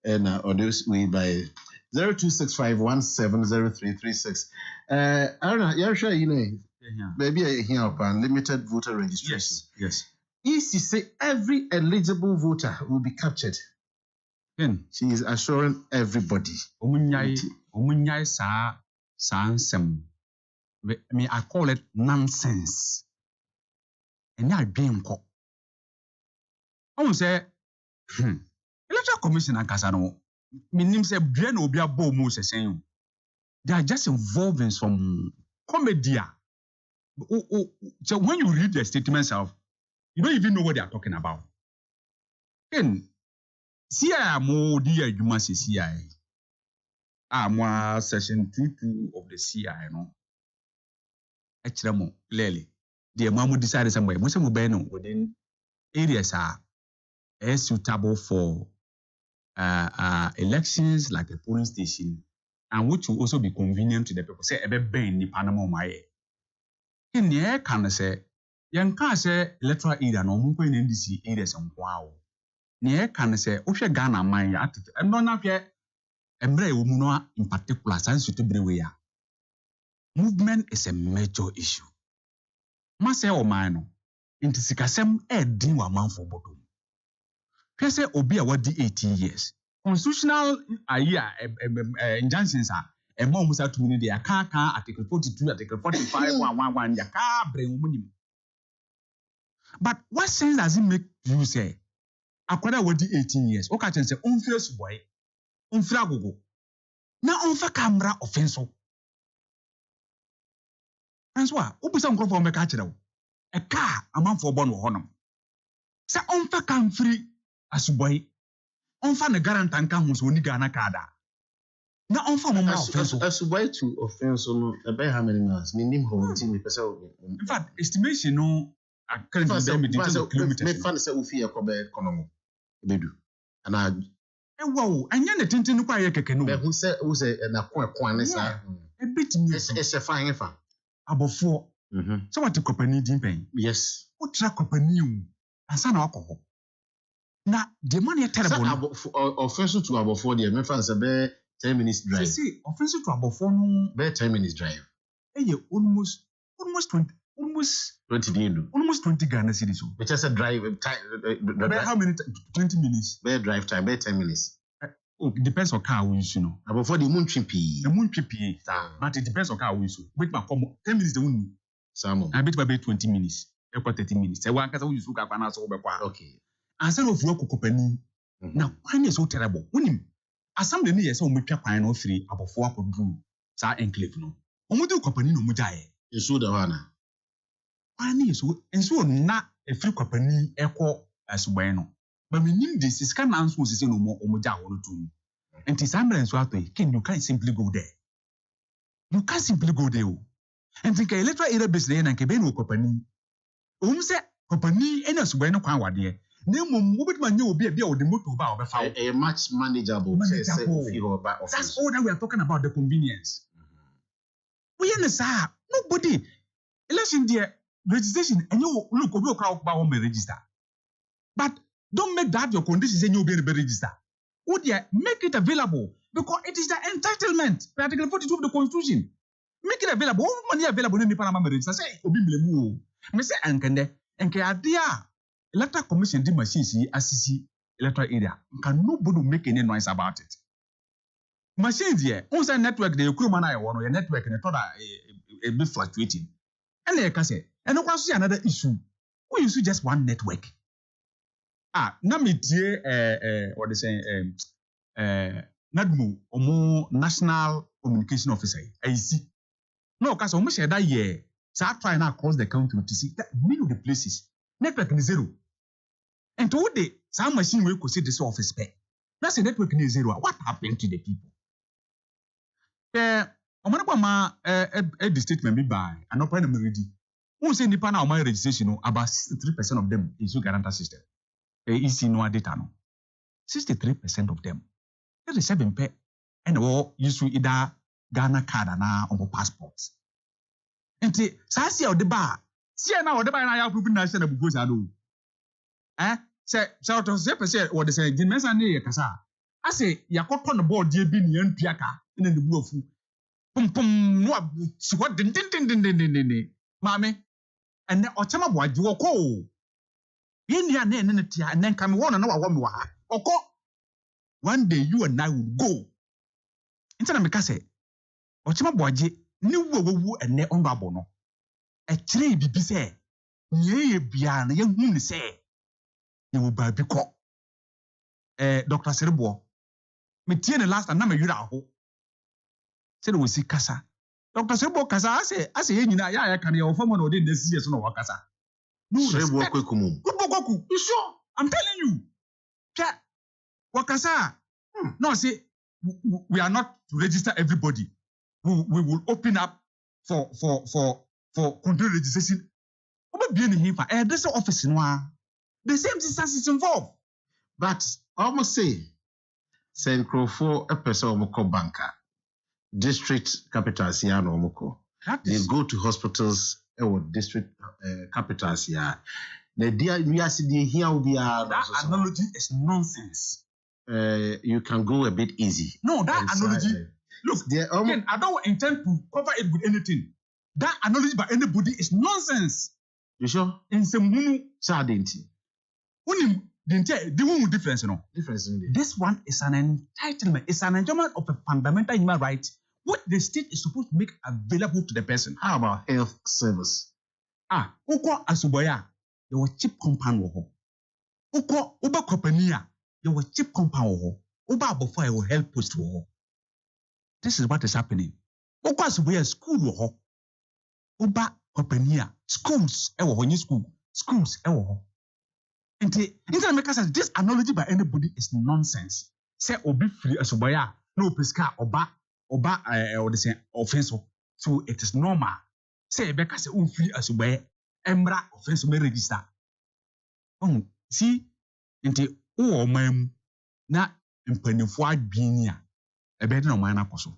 And on this way by 0265170336. I don't know, you're sure you know. Maybe I hear about limited voter registration. Yes. Easy say every eligible voter will be captured. She is assuring everybody. Umunyai sansem. Me I call it nonsense. And I dream ko. I say, Electoral Commission and Casano. Meaning say Brian Obia Bo Mose saying they are just involved in some comedy. So when you read the statements of, you don't even know what they are talking about. Then, CIA mo dia juma se CIA. Mo section 22 of the CIA no. Actually mo clearly. The mamu decided somewhere. Mo se mo be no within areas are suitable for elections like a polling station, and which will also be convenient to the people. Say ebe ben ni Panama maye. In the air can say, young can say electoral area no mumpo in NDC areas and wow. Near can say, Osha Ghana mine at and non up yet. Embre umuno in particular, science to be movement is a major issue. Mase o mino. Into Sikasem din wa man for bottom. Pese obi a wadi 18 years. Constitutional injunctions are a mom was out to me the Akaka, Article 42, Article 45, 111, Yaka, Brain. But what sense does it make you say? Akwada wadi 18 years. Oka chen say unfair boy, unfair gogo. Na unfair camera offense. François, ubisa mkrofo meka chira. A car a man for born honum. Say unfair can free as boy. Unfair ne garantan kan hu ni Ghana kada. Na unfair mo offense. As boy to offense no about how many miles? Minim ho team me pesa. In fact, estimation no according to them kilometers. Me fan say ofi ekobe economy. Bedu. And I wow, anya ne tintin kwa ye keke no. Be who say na kwa ne sa. E bit me. It's a fine fa. Abofo. So what company din pen? Yes. What track company o? Ansa na akọ. Na the money terrible. Offense to abofo there, me fan say be 10 minutes drive. See, offense to abofo no be 10 minutes drive. Almost 20 almost 20 Ghana cedis. Which is a drive time. How many 20 minutes? Be drive time, be 10 minutes. Depends on car we use, you know. Abofo the moon chippy. The moon chippy. But it depends on car we use. Wait ma come 10 minutes the one. Samo. I bet by 20 minutes. Equal 30 minutes. I want we use ka na so be kwa. Okay. Answer of work company. Now, why is so terrible? When assembly ni yesa o metwa kwan no free abofo akodru sa enclave no. Omudu company no mujae. Yesu da wana. Why is so enso na a free company ekọ asubwan no. But we need this is can answer say no more omuja ho no too. And this ambulance so can you can't simply go there. You can't simply go there. And think electoral area business na nke be no company. Say company any asubwan no kwan wade. Na mum mobit man you be a the motor ba obefa. A much manageable. That's all that we are talking about, the convenience. We understand nobody election there registration and you look obi crowd ba won register. But don't make that your conditions and you be register. Would you make it available because it is the entitlement, Article 42 of the Constitution. Make it available. All money available in the Parliament register. Say obi mlemu. Me say ankende enke adia Electoral Commission did machines assisi electoral area. Can nobody make any noise about it? Machines here, on say network the equipment I want your network and thought a bit fluctuating. And they can say, and no see another issue. We use just one network. Now me dear what they say NADMO or more National Communication Officer. I see. No, because almost that year So I try now across the country to see that many of the places network is zero. And to the some machine will see this office pay. That's a network is zero. What happened to the people? The statement be by an open ready. Who say nipa na my registration about 63% of them is your guarantor system. EC no data no. 63% of them. 37 pay and all use either Ghana card or passports. And say, Sassi or the bar. See now the bar and I have proven national because I do. Say, shout out to say what they say, Jimenez and Kasa. I say, Yakot on the board, dear Bini and Piaka in the blue. Pum, what din. Mammy, and the Otama boy, you go. In your name and then come one and know what we are. Oko. One day you and I will go. Instead of Mikase, Otama boy, new woo and ne on Babono. A tree be say, ye beyond the young moon say, you will buy Pico. Dr. Serbo, me the last and number you are. Said we see Casa. Dr. Serbo Casa, I say, you know, I can your former or didn't see us no Wakasa. No, Serbo, you sure? I'm telling you. Wakasa. No, say, we are not to register everybody. We will open up for control registration. What be in here? There's an office in one. The same distance is involved. But almost say, Saint Crawford, a person of banker, district capitals here, no moko. They go to hospitals or district capitals here. The dear, we are sitting here. That analogy is nonsense. You can go a bit easy. No, that analogy. Look, again, I don't intend to cover it with anything. That analogy by anybody is nonsense. You sure? In some sadinty. The one difference, you know. Difference in this one is an entitlement. It's an enjoyment of a fundamental human right, what the state is supposed to make available to the person. How about health service? Uko asuboya, there was cheap compound wo. Uko uba compania, there was cheap compound wo. Uba before your health post wo. This is what is happening. Uko asuboya school wo. Uba compania, schools schools ewo. And this analogy by anybody is nonsense. Say obi free asuboya, no pesca oba or the same offense. So it is normal. Say Becca say free asuboya, emra offense may register. See, into ma'am na mpanifo adwini a ebe na man akoso.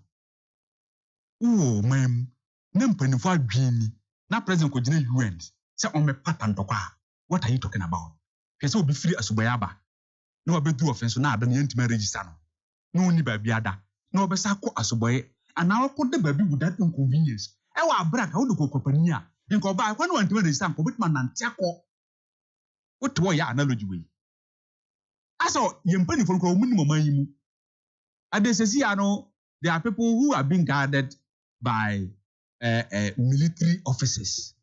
Ma'am na mpanifo adwini na president ko gina UN. Say on me pattern to kwa. What are you talking about? Pese obi free asuboya ba. Na obedu offense na ada na yantima register no. No ni ba biada. Na obesa ko asuboye. Ana akode baby with that inconvenience. E wa abra ka wo de kokopani a. Nko ba kwa na wantima register nko bitma nante akọ. What wo ya analogy we. Aso yempani fo nko munni mama yi mu. Adesesi ano there are people who are being guarded by military officers.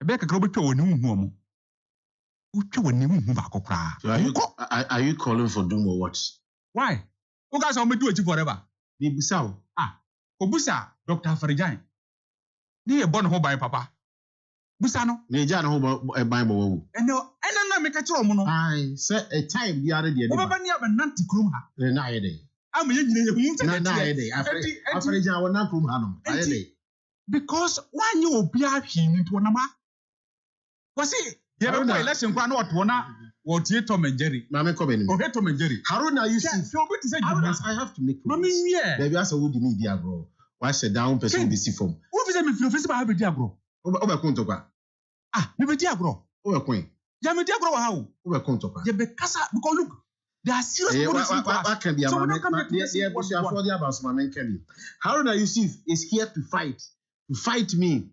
Ebe ka krobetwa woni hu mo. Are you calling for doom or what? Why? Who guys are do it forever? Busau. Obusa, Dr. Farijan. Ni born home by Papa. Busano. Neja no Bible. And no, make a trouble. I said a time the other day. Over near a nanti krumha. I'm a because why you be him into an ama? Was it? Yeah, election kwa what wana what Tom and Jerry. Mama Coben. Okay, Tom and Jerry. Haruna, you see. I have to make. Baby, I saw the media, bro. Why sit down person be see from? Who is me feel about media, bro? Over Kuntoka. Me media, bro. Over Queen. Yeah, media, bro. How? Over Kuntoka. Yeah, because look, there are serious problems. What can be a man? Yeah, but you are for the about my man Kelly. Haruna Yusuf is here to fight me.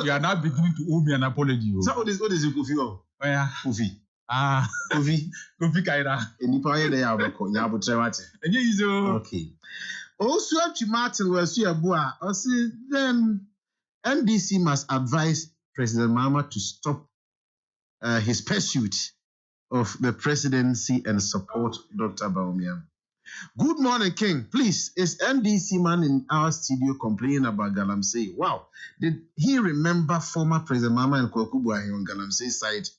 You are now beginning to owe me an apology. So what is Kofi? Oh yeah, Kofi. Kofi Kaira. Enipa ye dey aboko nyabo trewate. Enye izo. Okay. Also Chief Martin was here boa. Then NDC must advise President Mahama to stop his pursuit of the presidency and support Dr. Bawumia. Good morning, King. Please, is NDC man in our studio complaining about Galamsey? Wow. Did he remember former President Mama and Kwakubuahi on Galamsey side?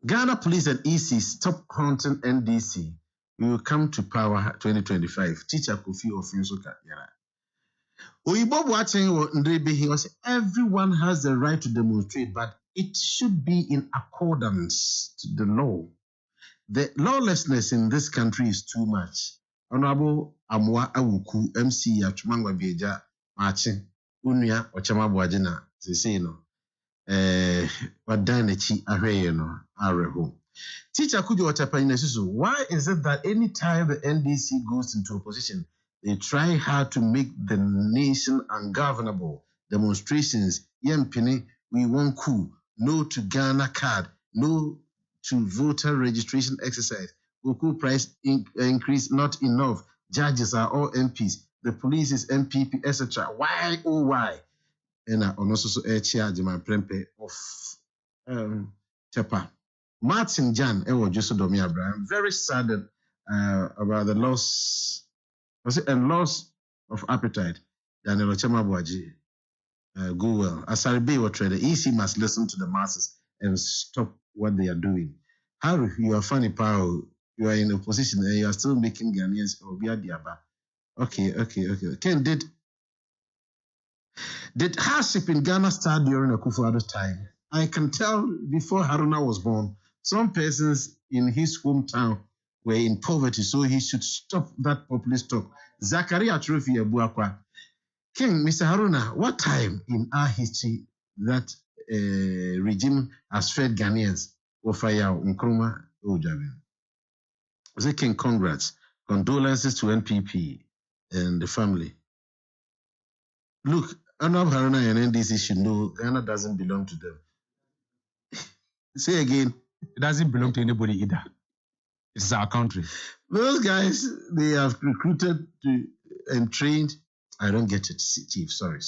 Ghana Police and EC stop haunting NDC. We will come to power 2025. Teacher Kofi Ofinsoka. Oyibo watching he was everyone has the right to demonstrate, but it should be in accordance to the law. The lawlessness in this country is too much. Honorable Amwa Awuku, MC Achumangwa Beja, Marching, Unia, Ochama Buajina, Sisino, Wadanechi, Areyeno, Areho. Teacher Kujo Watapainesusu, why is it that any time the NDC goes into opposition, they try hard to make the nation ungovernable? Demonstrations, Yempini, we want coup, no to Ghana card, no to voter registration exercise, Goku price increase not enough, judges are all MPs, the police is MPP, etc. Why, oh why? And I also charge my prempe of Tepa. Martin Jan, Joseph Domi Abraham, very saddened about the loss of appetite. Daniel Ochema Buaji, go well. Asaribe Otre, the EC must listen to the masses and stop what they are doing. Harry, you are funny, pal. You are in opposition and you are still making Ghanaians Obia Diaba. Okay. Ken, did hardship in Ghana start during Akufo-Addo's time? I can tell before Haruna was born, some persons in his hometown were in poverty, so he should stop that populist talk. Zakaria Trophy Abuakwa. King, Mr. Haruna, what time in our history that regime has fed Ghanaians? Ofaya Nkrumah Ojabi. I say, King, congrats. Condolences to NPP and the family. Look, Honorable Haruna and NDC should know Ghana doesn't belong to them. Say again. It doesn't belong to anybody either. It's our country. Those guys, they have recruited and trained. I don't get it, Chief. Sorry.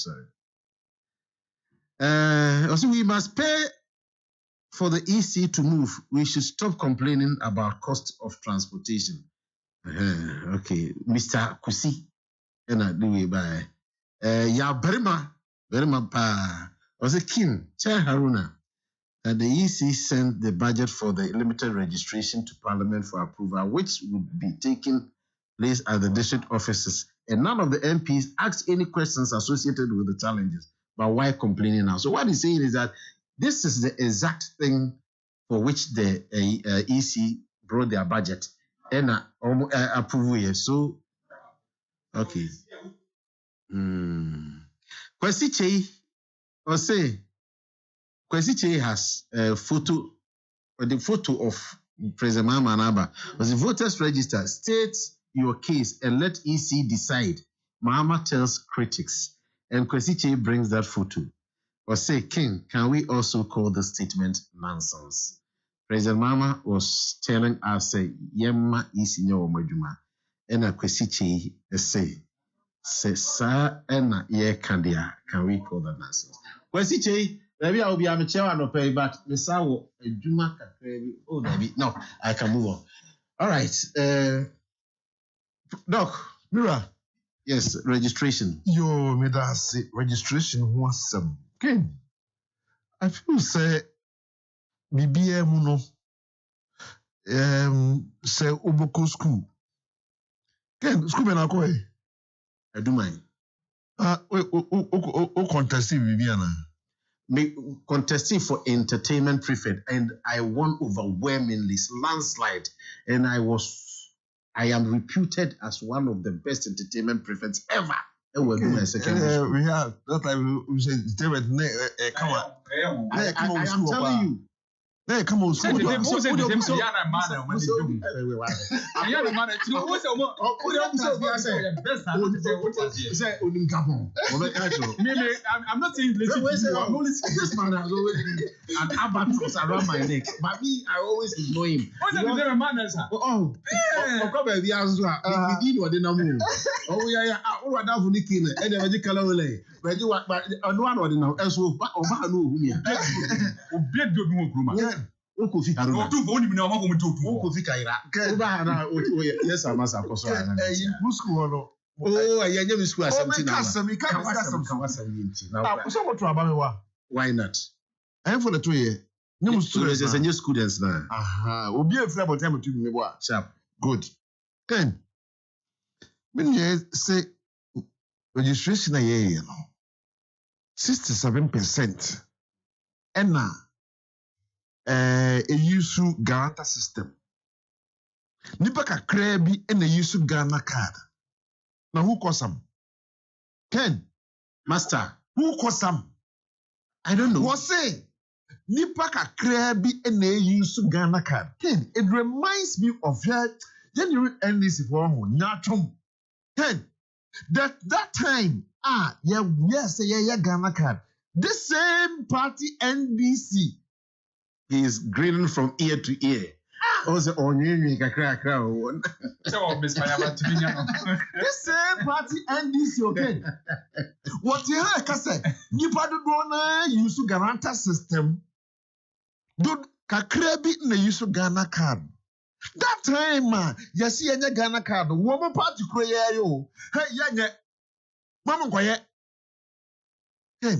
Also, we must pay for the EC to move. We should stop complaining about cost of transportation. Okay, Mr. Kusi. And I do it by Berima Pa. Was a king, Chair Haruna. That the EC sent the budget for the limited registration to Parliament for approval, which would be taking place at the district offices. And none of the MPs asked any questions associated with the challenges. But why complaining now? So what he's saying is that this is the exact thing for which the EC brought their budget and approval here. So, okay. Kwesi Chei, or say, Kwesi Chei has a photo, or the photo of President Mahama Anaba. Was the voters register, state your case and let EC decide. Mahama tells critics, and Kwesi Chei brings that photo. Or say, King, can we also call the statement nonsense? President Mahama was telling us, Yemma EC nyo majuma, and Kwesi Chei say sa ena ye kandia. Can we call that nonsense? Kwesi Chei. Maybe I will be a chair and pay, but Misawo, a Juma, oh, maybe. No, I can move on. All right. Doc, Mira. Yes, registration. Yo, me da say registration was some. Okay. I feel say BBM no say Oboko school. Ken, school me na ko e. I do mine. O contesting BBM. Contesting for entertainment prefect, and I won overwhelmingly, landslide, and I am reputed as one of the best entertainment prefects ever. We have that time we said come on. I am telling you. Hey, come on, school. What's I'm not saying this man has always been an albatross around my neck. But me, I always ignore him. What's that? Oh, Kofi Haruna. Tu for only no one to Kofi Kaira. Oba na yes amasa koso ana. School no. Oh, I am school assembly now. Now, so what to about why not? I am for the 2 years. No students as new students now. Aha, will be a fair about time to me. Sharp. Good. Then, when you say registration a year, 67%. And now, a use guarantor system. Nipaka Krabi and a use Ghana card. Now, who calls some? Ken, Master, who calls some? I don't know. What say? Nipaka Krabi and a use Ghana card. Ken, it reminds me of her. Then you read NDC for Natum. Ken, that time, yes, Ghana card. The same party NDC. He is grinning from ear to ear. Also, on you, the same party NDC, okay? What you have said, you don't use guarantor system. Don't Kakrebi in the use of Ghana card. That time, man, you see any Ghana card, woman party prayer, yo. Hey, yeah, Mama quiet. Hey,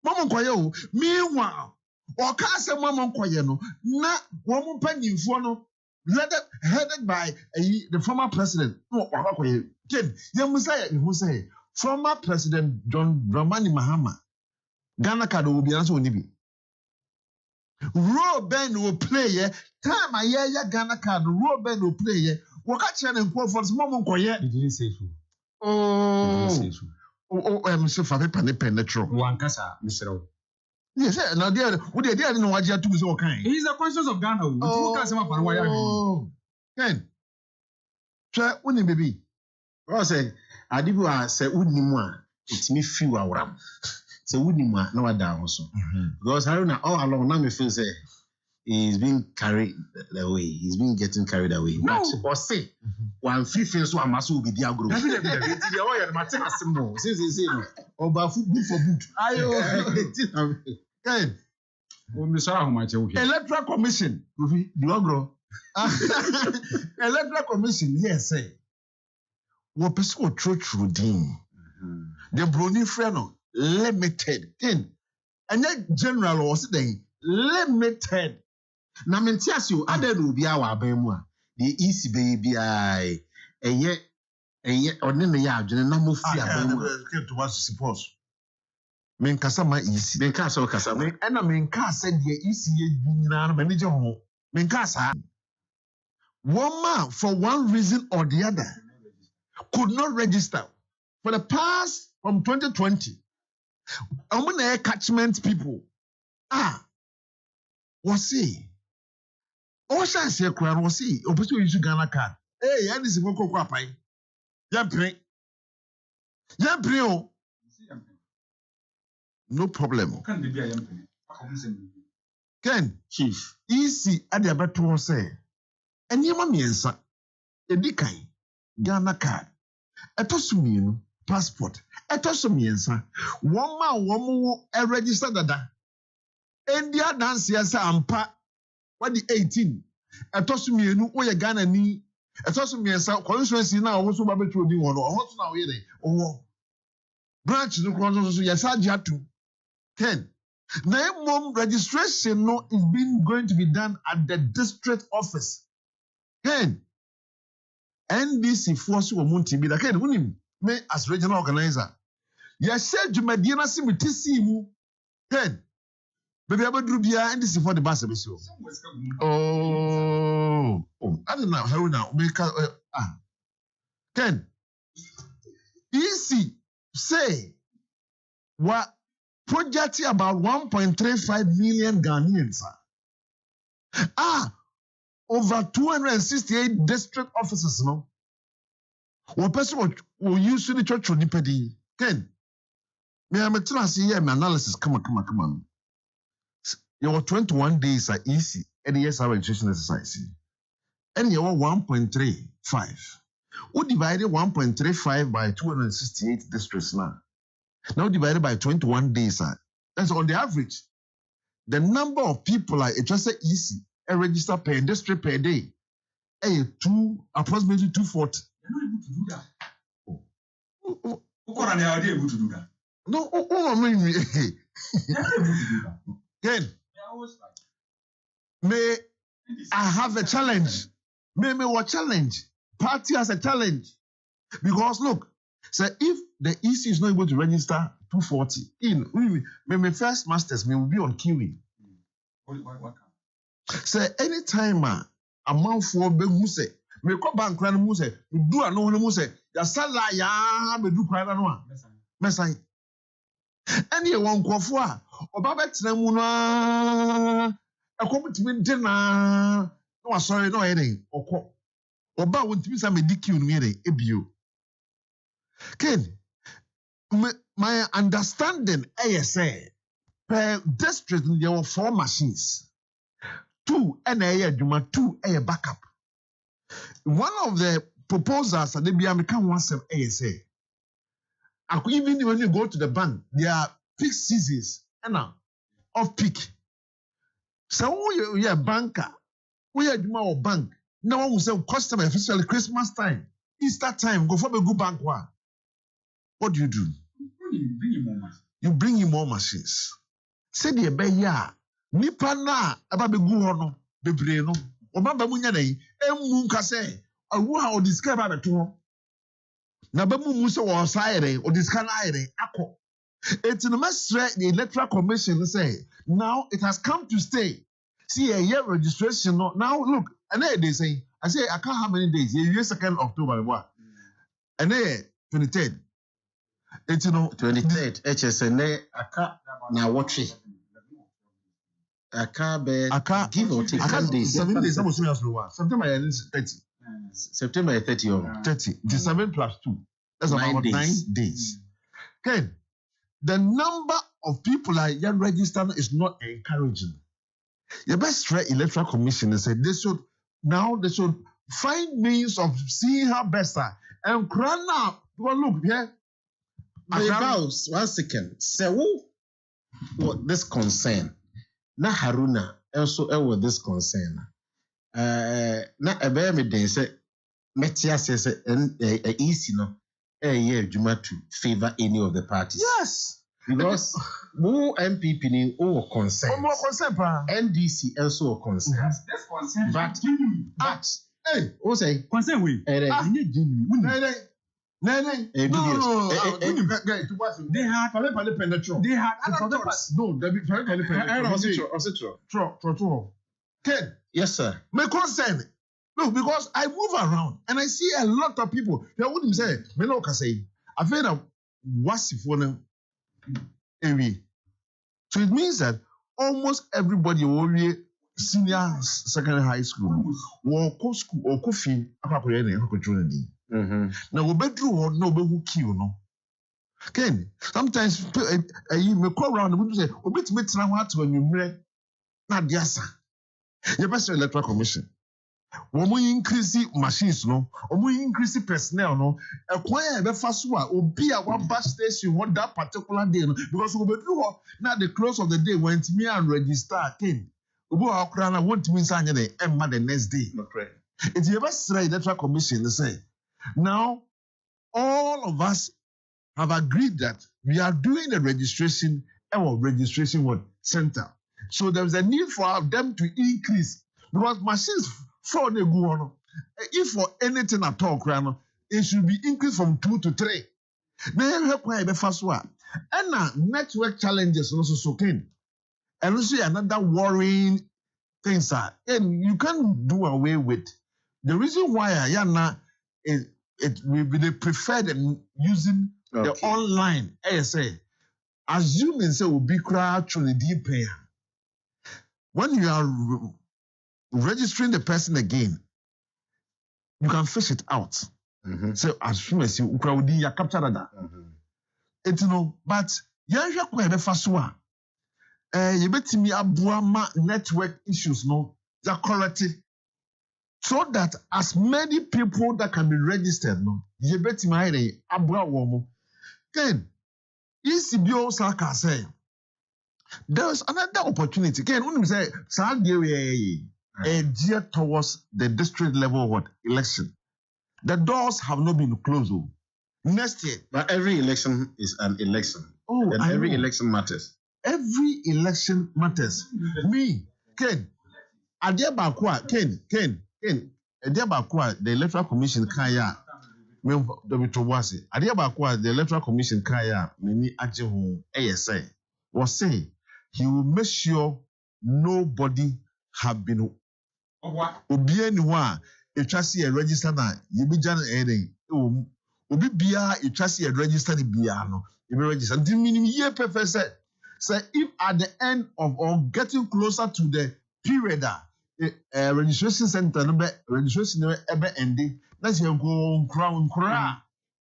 Mama quiet. Meanwhile, or cast a mama quiet, no, not woman penny for no, headed by the former president. No, Ken, you say, former President John Dramani Mahama. Ghana card will be answered. Robin will play time a year Ghana card. Robin will play what catch and quote for small quiet. It didn't say so. I'm so far penetro. One casa, Mr. Yes, now there would they didn't know what you do so kind. He's the conscience of Ghana. Oh, Ken. Try when baby. I say, I did say, Udnima, it's me few hours. So Udnima, no down also. Because Haruna all along now me feel say he's being carried away. He's been getting carried away. No. But or say 150 so amass will be their group. Since over food for boot. Ken. Electoral Commission. Diogro. Electoral Commission, yes, say. What person true din. The Brony friend limited. Ken. And that general was saying limited. Na mentias you other will be our bemwa. The easy baby I and yet ordinary yard and no fear came to us suppose. Men Kasama easy. Men Castle Casama and I mean Cass said the easy manager home. Men Casa. One man for one reason or the other could not register for the past from 2020. I'm gonna catchment people. Was he? Ocean say crown was he? Opposite use Ghana card. Hey, and this is what go up. Yampre. No problem. Ken, Chief, easy at the battle say. And your mammy answer. A decay. Ghana card. A tossumino passport. A tossumino. One man, more registered that. And the dance yes, ampa. What the 18? A tossumino, or a Ghana ni. A tossumino, constituency now also baby to the one or what's now here. Oh, branch no constituency, yes, I had to. 10. Now, registration no is being going to be done at the district office. 10. NDC force will want to be like me as regional organizer. You said you might be able to see you. 10. Baby, I will do NDC for the bus episode. Oh, I don't know how now. 10. Easy say what project about 1.35 million Ghanaians. Over 268 district offices, no? One person will use the church on Nipadi. Ken, me I'm trying to see my analysis. Come on. Your 21 days are easy. And yes, our registration exercise. And you 1.35. Who divided 1.35 by 268 districts now? Now divided by 21 days. That's on the average. the number of people like it just say easy and register per district per day. Approximately 240. You're not able to do that. Are they able to do that? No, I mean, They're not able to do that. Then, They're always like, may I have a challenge? May what challenge? Party has a challenge. Because look, so if the EC is not able to register 240, my first masters may be on queuing. what So anytime a month for be muse, me ko bank ran muse, do ano no muse, ya sala ya be do kwa no mesai. Any one kwofo a oba betra mu no akomutimi de na sorry no ere okọ. Oba wontimi sa me dikiu no ere ebio. Ken, my understanding say per district there were 4 machines. 2 and a Juma 2 a backup. One of the proposals that they be American wants some ASA. Even when you go to the bank, there are peak seasons and now off peak. So we are banker, we are Juma or bank. No one will say customer, especially Christmas time, Easter time, go for a good bank. What do? You bring him more machines. Say the beya. Nipa na aba begu ho no bebre no obaba munya dai emu nka se awu ha odiska ba beto ho na ba mu se wo saire odiska na aire akọ eti no mesre the electoral commission say now it has come to stay. See a year registration no now look and they say I say I can't how many days year 2nd October what and 23rd eti no 23rd HSN aka na watch Aka give or take 7 days. 7 days. September 30. September 30. 30. The 7 plus 2. That's about 9 days. Okay. The number of people that are registered is not encouraging. The best electoral commission said they should find means of seeing how better and crown up. Well, look here. One second. So, what this concern? Na Haruna also with this concern. Na ebe me den say metia say easy no Juma to favor any of the parties. Yes. Because who MPP ni o concern. More concern pa. NDC also concern. Yes, that's concern. But hey, who say concern we? No. They had other thoughts. No, true. Ken, yes, sir. My concern. No, because I move around and I see a lot of people. They wouldn't say, me no can say. I feel that what's if one area. So it means that almost everybody will be senior, secondary high school, or school or coffee. Now we bedroom no be kill no. Ken, sometimes you may call around and say, "Obit me try what when you mre na diasa." Your best electoral commission. When we increase machines no, when we increase personnel no, acquire be fast one obi a one bus station what that particular day no because we bedroom now the close of the day when me and register Ken. Obi a okra na want me say the emma the next day. Okay. It's your best electoral commission they say. Now, all of us have agreed that we are doing the registration center. So there's a need for them to increase because machines for the go on. If for anything at all, it should be increased from 2 to 3. Then help the first one. And now network challenges also so can. And also another worrying things are and you can't do away with. The reason why it will be the preferred using the online ASA. Assuming say will be actually deep pay. When you are registering the person again, you can fish it out. So as soon as you capture that. It's but you bet me abuama network issues no that correct. So that as many people that can be registered, no, you bet me abra womo. Then, ECBO Saka say, There's another opportunity. Again, when we say a gear towards the district level election, the doors have not been closed. Next year, but every election is an election. Oh, and every election matters. Every election matters. Me, Ken, Ken, the Electoral Commission kaya. The Electoral Commission kaya many ajehu ASA was saying he will make sure nobody have been obi anyone a trustee a register na yebi jan ene obi bia a trustee a register the bia no you register the minimum year professor say if at the end of or getting closer to the period registration center no be registration no ebe ending that's your go crown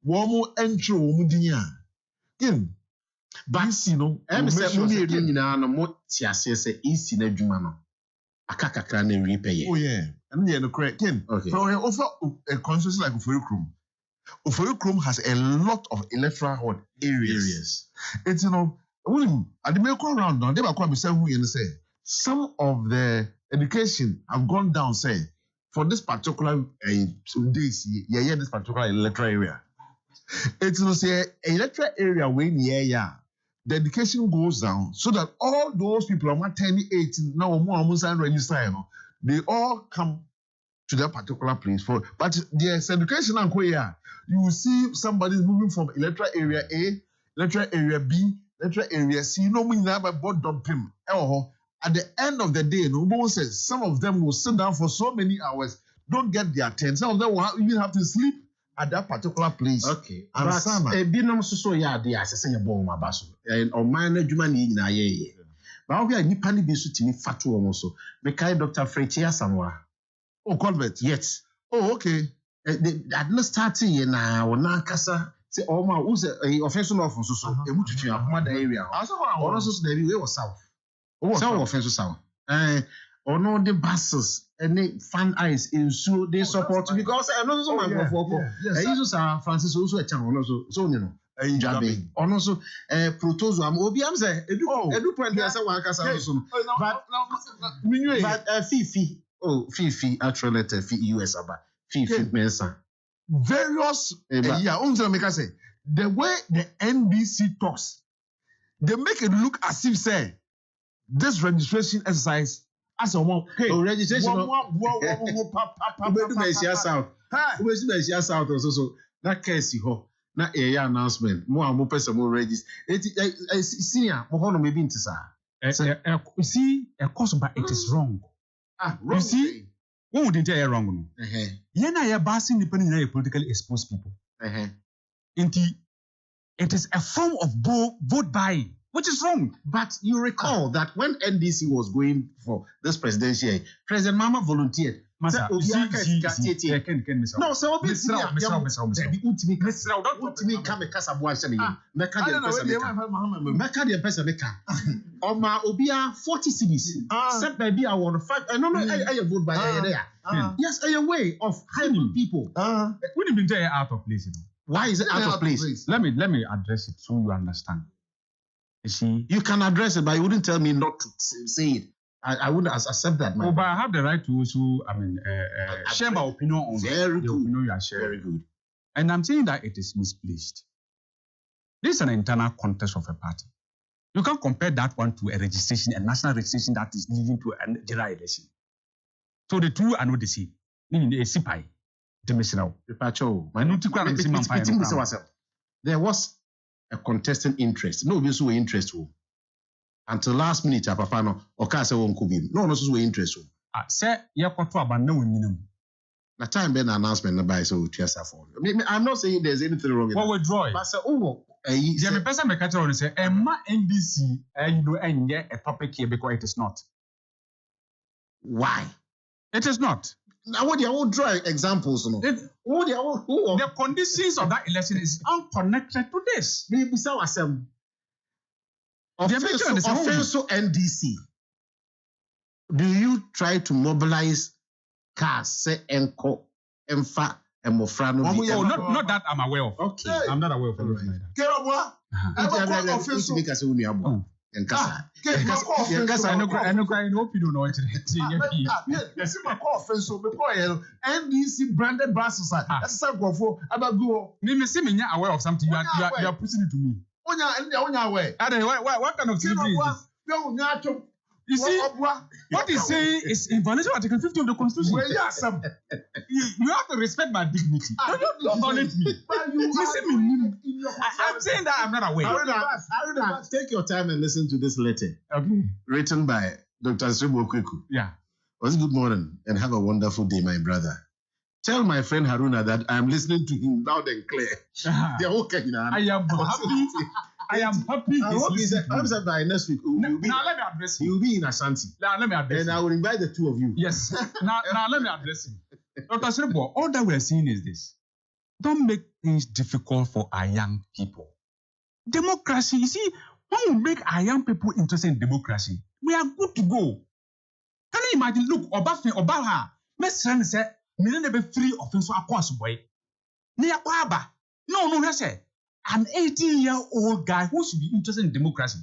womu entry womu dinya kin but you know em say mo ni edu nyina no mo tiase say isi na adwuma no akakakra na repay. Oh yeah, and yeah, no correct kin. Okay. So offer a constituency like Oforikrom has a lot of electoral areas. It's you know at the make around now they ba come say who you say some of the education have gone down say for this particular days yeah this particular electoral area. It's you know say electoral area when yeah the education goes down so that all those people are 10, 18 now more and register you know, they all come to that particular place for but there's education and yeah you will see somebody moving from electoral area A, electoral area B, electoral area C, no mean never board dump him. At the end of the day, no one says some of them will sit down for so many hours, don't get their turn. Some of them will even have to sleep at that particular place. Okay. And binom so ya dey asese ye bo ma ba so. O man adwuma ni nyina ye. Ba wo ya nipa ni bi so timi fato wo so. Me kai Dr. Frechia Samwa. Oh, Colbert. Yes. Oh, okay. At no starting ye na wona kasa say o ma wo say offense no offense so e mu twetwe akoma da area. Ono so na bi we was south. Some offense south. Ono the buses any fan eyes in so they support because I know so my for use Francis also a channel so you know Jabe ono so protozo am obi am say edu point dey say one kasa so but Fifi actually letter US about Fifi mensa various make I say the way the NBC talks they make it look as if say this registration exercise as a one registration south so that case ho na announcement mo am person mo register senior mo hono maybe ntisa you see a course but it is wrong. Wrong. You see when we didn't wrong no yen na ya basi independent na politically exposed people it is a form of vote buying, which is wrong. But you recall that when NDC was going for this presidential, President Mama volunteered. No, so don't come a person Oma Obia 40 cities. Set by be I want 5. No, I vote by there. Yes, a way of hiding people. Wouldn't be there out of place. Why is it out of place? Let me address it so you understand. You see, you can address it, but you wouldn't tell me not to say it. I wouldn't accept that, man. Oh, but I have the right to also, share my opinion on the opinion you are sharing. Very good. And I'm saying that it is misplaced. This is an internal contest of a party. You can't compare that one to a registration, a national registration that is leading to a general election. So the two are not the same. Meaning a sipai. There was a contesting interest. No, this was interest. Until last minute, Papa no, or say won't come in. No, no, this was interest. Say, you're quite to abandon. The time Ben announcement by so I'm not saying there's anything wrong. What we draw? But say, oh, the person make a say, Emma NBC, you know, and a topic here because it is not. Why? It is not. Now, what you will draw examples, no? The conditions of that election is unconnected to this. Maybe so as offense NDC. Do you try to mobilize cars, say Enco, Emfa, and Mofrano? Oh, not that I'm aware of. Okay. I'm not aware of anything like that. And Kasa. NDC branded buses. That's some for about go. Name is seeming aware of something. You are putting it to me. What kind of thing is this? You see, what he's saying is in violation of Article 50 of the Constitution. Well, yes, you have to respect my dignity. Don't violate me. I'm saying that I'm not aware. Haruna, take your time and listen to this letter. Okay. Written by Dr. Sribo Kweku. Yeah. Was good morning and have a wonderful day, my brother. Tell my friend Haruna that I'm listening to him loud and clear. They're okay, I am happy. I am happy. I hope that by next week now let me address him. He will be in Ashanti. Now let me address him. And I will invite the two of you. Yes. now let me address him. Dr. Sribo, all that we're saying is this. Don't make things difficult for our young people. Democracy, you see, when we make our young people interested in democracy, we are good to go. Can you imagine? Look, Obaha, Miss Ren said, "Me never free offense of course, boy." Near Kwaba, no, I said, an 18-year-old guy who should be interested in democracy.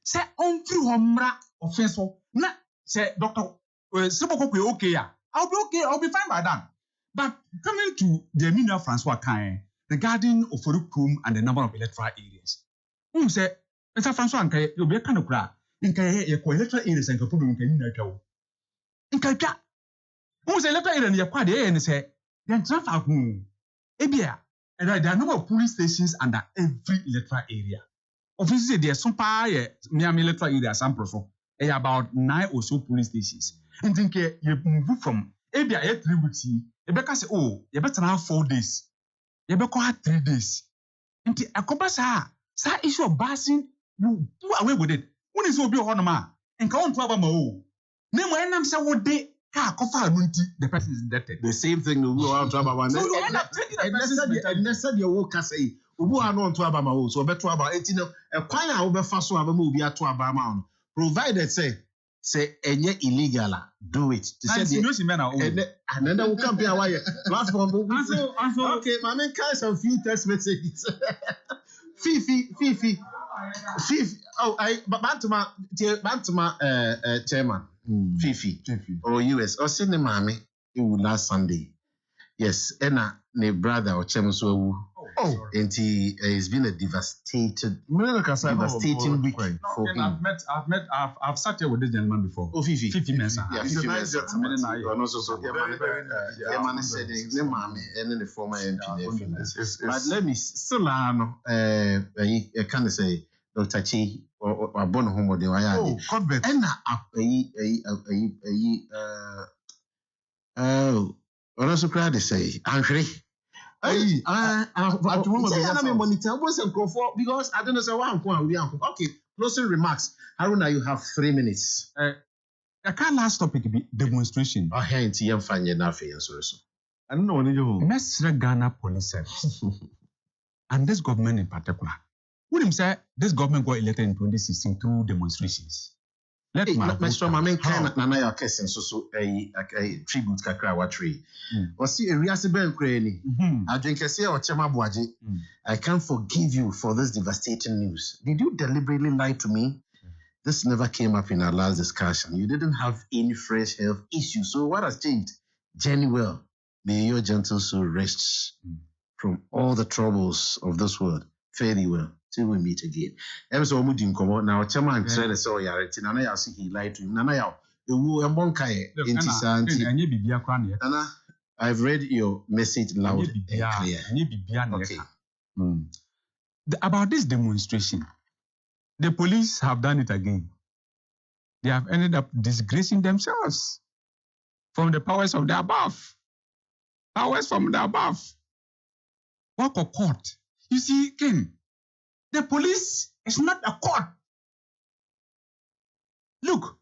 Say on through Homra offense. Na say Dr. Siboko okay, yeah. I'll be okay, I'll be fine by that. But coming to the Emmanuel Francois Kain regarding Oforukrum and the number of electoral areas. Say, Mr. Francois Kain, you'll be a kind of crowd. In Kain, electoral areas and Kapu in Kain. In Kaika, who's a letter in your quad and say, then traffic. Ebia, and there are a number of police stations under every electoral area. Obviously, there are some Miami electoral area sample so about 9 or so police stations. And think you move from Ebia 3 weeks. You better say, oh, you better have 4 days. You better have 3 days. And the Akoko sa issue of basing, you do away with it. When is will be on ma? And come on to have my name when I'm saying what day. The person is indebted. The same thing we will have to about. So you end up taking the person's and necessarily your work as say, who are not to Abama, so better about 18 a choir over fast to Abama will be at to Abama. Provided say any illegal, do it. And then they will come here wire platform. Okay, my man carries some few text messages. Fifi. Oh, Bantama chairman. Fifi or US or send the mommy last Sunday. Yes, Enna, my brother or Chemuso. Oh, and he has been a devastating week for him. I've sat here with this gentleman before. Oh, Fifi. 50 minutes. Yeah, 50 minutes. Man said the mommy and then the former MP. But let me still, I can't say Dr. Chi or Abon Homo de Waya. Oh, convert. And also crowd say, Andre. Because I don't know say one point. Okay, closing remarks. Haruna, you have 3 minutes. I can't last topic be demonstration. I can't see find your nothing. I don't know what you do. Mestre Ghana Police Service and this government in particular. Would him say this government got elected in 2016 through demonstrations? Let me Mr. Mamen kind of Nana Kessin so a tribute kakra watri. Or see a Riasibe Ukraine. I drink a say or Chema Boaji. I can't forgive you for this devastating news. Did you deliberately lie to me? This never came up in our last discussion. You didn't have any fresh health issues. So what has changed? Jenny well. May your gentle soul rest from all the troubles of this world. Fare thee well. Till we meet again. So now chairman said the so yarity. Nana ya see he lied to him. Nana ya Nana, I've read your message loud and clear. Okay. About this demonstration, the police have done it again. They have ended up disgracing themselves from the powers of the above. Powers from the above. Work of court. You see, Ken, the police is not a court. Look,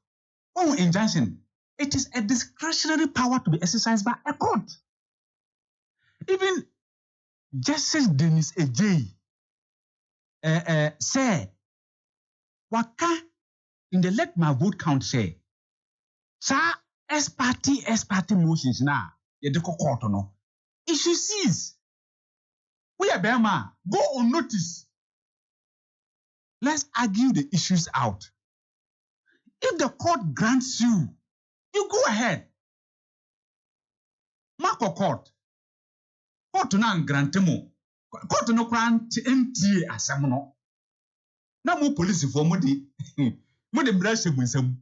injunction, it is a discretionary power to be exercised by a court. Even Justice Dennis Ejay say, Waka in the let my vote count say, sa S party motions now, you do court no. Issue cease. We are Bema, go on notice. Let's argue the issues out. If the court grants you, you go ahead. Marco court. Court na grant mo. Court no grant MTA asamono. Na mo police for mo di. Mo de mra shebun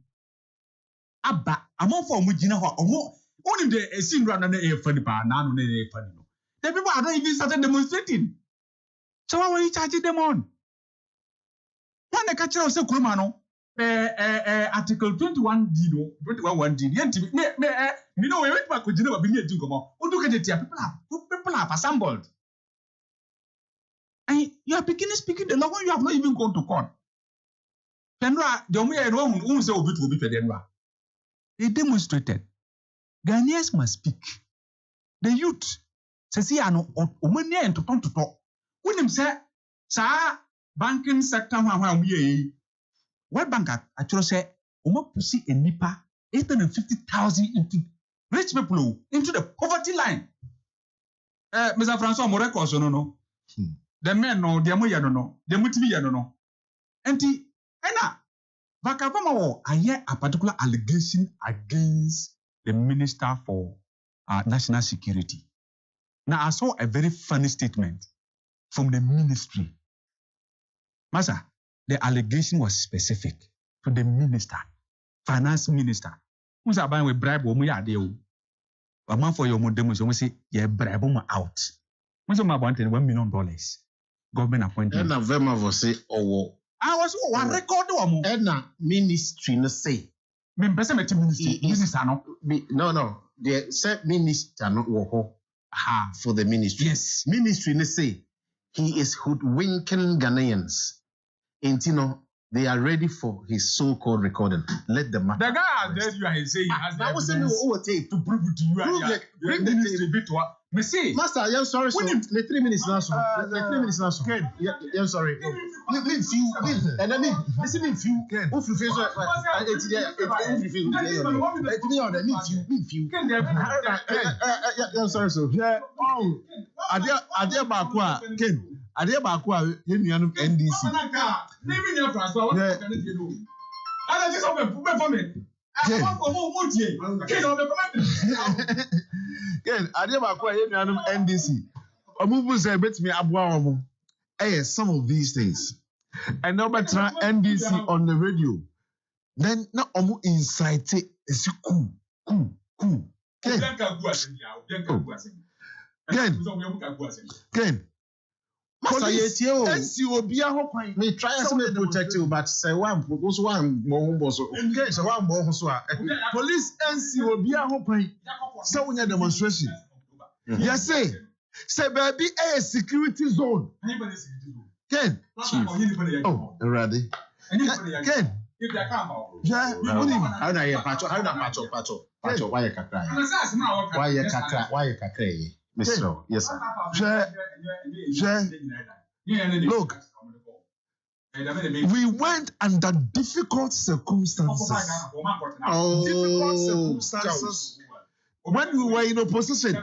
Aba among mo gina ho omo only the scene run na e funny pa na no e funny no. The people are not even started demonstrating. So why were you charging them on? When the catcher of Kuruma no Article 21D no 21D you know we went back to Geneva Binia Dugomo. People are assembled. And you are beginning speaking the law when you have not even gone to court. Penra, the only wrong who say will be Penra. They demonstrated. Ghanaians must speak. The youth says, "Ano omania and to talk." When him say, "Sa banking sector we World Bank actually say, "Omo pussy a nipa 850,000 into rich people into the poverty line." Mr. Francois Moreco no. The men no, the moya no, the mutibi no. Enti, ena. Vakavama I hear a particular allegation against the Minister for National Security. Now, I saw a very funny statement from the ministry. Masa, the allegation was specific to the minister, finance minister. Who's about we bribe woman ya deo? A man for your modem, so we say, yeah, bribe woman out. What's my $1 million? Government appointment. And November was say, oh, I was one record one. And ministry no say. Me person me minister no. No. The said minister no wo for the ministry. Yes. Ministry no say he is hoodwinking Ghanaians. And they are ready for his so-called recording. Let them matter. The guy there you are saying has the evidence to prove it to you. Bring the ministry bit to me say. Master, I'm sorry. So the 3 minutes now. The 3 minutes now. I'm sorry. Me few. And then listen me few. Who feel so? I'm sorry. So Adia Bakwa Ken. Adia Bakwa Yemianum NDC. Ken, Adia Bakwa Yemianum NDC. Omubu say bet me abwa omo. Some of these things. And now but NDC on the radio. Then na omu incite is cool. Ken. Police may try to protect you, but say one more boss. Okay, so one more so. Police NCO hoping so we demonstration. Yes, say baby a security zone. Ken. Oh, ready. Ken. Yeah, how na you patch. Why you kakra? Mr. Yes, sir. Look, we went under difficult circumstances. When we were in opposition.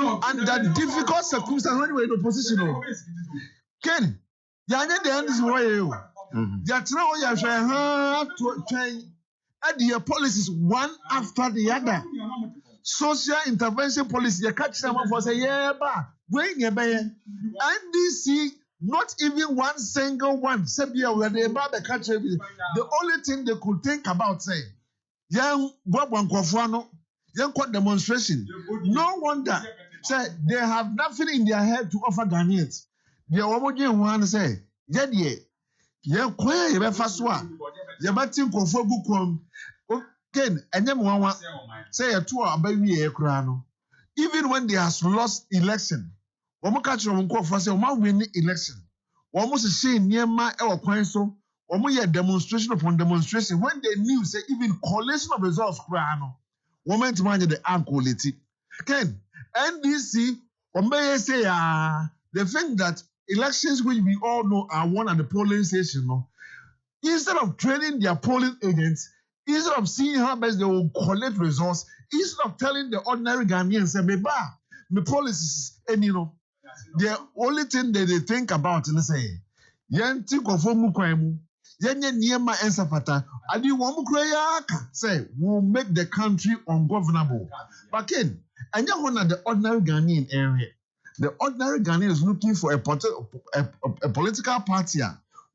Under difficult circumstances, when we were in opposition. Ken, the end is why you. And the policies one after the other. Social intervention policy, you catch someone for say, yeah, when you NDC, not even one single one, where they about the country. The only thing they could think about, say, young Bob young court demonstration. No wonder, say, they have nothing in their head to offer Ghanaians. They are one say, yeah, quay, you fast one. You might think of a book. Ken, and then one say a 2 hour baby crown. Even when they has lost election, one catch on for say, one win election. Almost a shame near my coin so, one demonstration upon demonstration. When they knew, say, even collation of results, crown. Woman to mind the quality. Ken, NDC, say, the thing that elections, which we all know are won at the polling station, instead of training their polling agents, instead of seeing how best they will collect results, instead of telling the ordinary Ghanaians, say, my policies, and the only thing that they think about, and they say, Yenti kofo mu kwan mu. Yenye niema ensafata. Adi womu kreyaka. Say, we'll make the country ungovernable. But Ken, and you know the ordinary Ghanaian area. The ordinary Ghanaian is looking for a political party.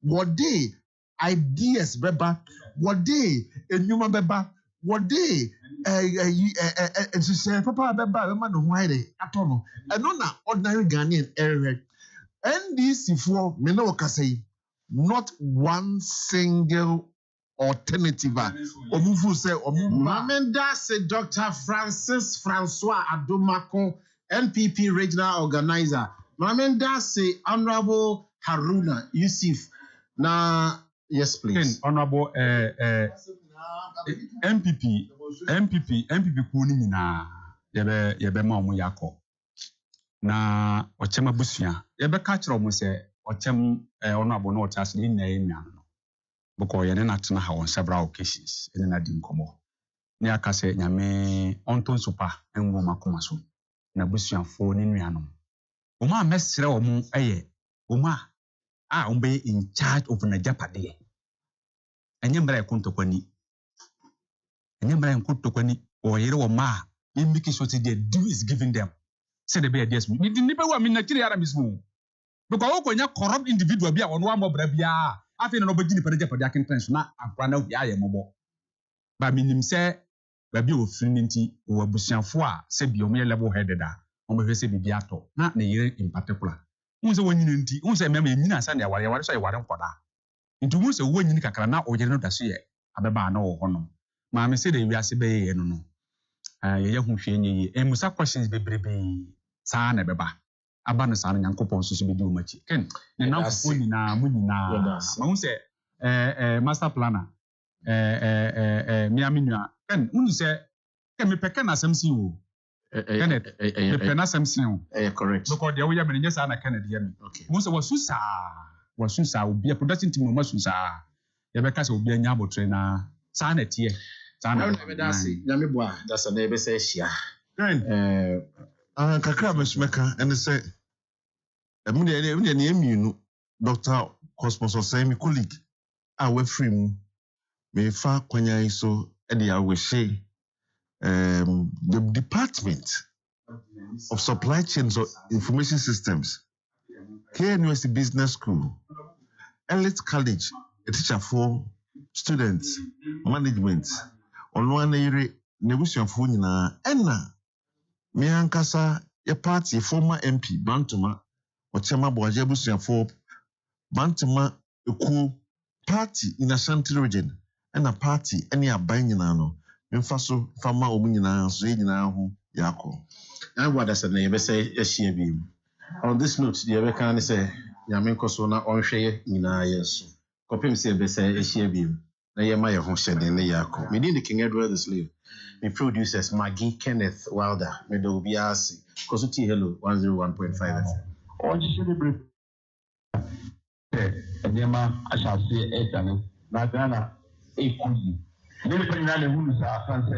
What they ideas beba, what they enuma beba, what they papa beba man why they atono. And on that ordinary Ghanaian area. NDC for me no say not one single alternative. Omufu say Mamenda say Dr. Francis Francois Adomako, NPP regional organizer. Mamenda say Honorable Haruna Yusuf. Now, yes, please. Honorable MPP kuni na yebe ma omu yako. Na ochema busia yebe ka kire omu se ochem honorable no otas ni na enyan no. Boko ye na tena ha on several occasions ene na di nkomo. Ni aka se nyame onton sopa enwo makoma so. Na busuafo ni nuanom. Oma mesre omu eye oma umbe in charge of Najapade. Enyembra yakuntokwani. Enyembra yakuntokwani or yero ma in making sure the due is given them. Say the bear yes. Ni nipa wa min Nigeria aramismu. Because okonya corrupt individual bia ono amobra bia. Afi na nobody ni pa Najapade akintenso na ampana wi aye mobo. Ba minim se ba bi ofiri nti wo abusiafo a se bi omo level headed a omo hwese bibia to na ne yere in particular. Unse wanyini nti unse mema enyina asa na yaware so yaware nkoda nti unse wanyini kakra na oyere no daso ye abeba na wo hono ma me se de wiase be ye no no ye hu hwe nye ye musa questions bebrebe saa na beba aba no saa na Nyankopon so be di umachi ken ne na fo nyina mu nyina ma unse master planner mi aminua ken unse ken me peke na asem si wo Kenneth, the penasem sin. Correct. Because the way you manage na Kenneth yemi. Okay. Most of wasusa will be a production team no masusa. Yebeka se obi anya abotre na sa na tie. Sa na that's it. Nyame boa, that's an ebe say hia. Kakra besmeka and say emu de emienu Dr. Cosmos Osei colleague a we free mu me fa kwanya so e de awehye the Department of Supply Chains or Information Systems, KNUST Business School, Elite College, a teacher for students, management, on one area, negotiation for Nina, Enna, me ankasa, a party, former MP, Bantuma, or Chama Boajabusian for Bantuma, a cool party in a Shanty region, and a party, any a banging. Mfaso fama omunyina so nyina ho yako na wada se na yebe say ehia bi on this note the yebe kan say nyame nkoso na onhwe nyina yeso kopem se yebe say ehia bi na yema ye ho hyede ne yako me din the King Edward the Slave me producers Maggie Kenneth Wilder me do bi asi koso ti hello 101.5 FM on celebrate nyama ashase etane na Ghana ekuyi. Nele pe nyale hunu sa afanse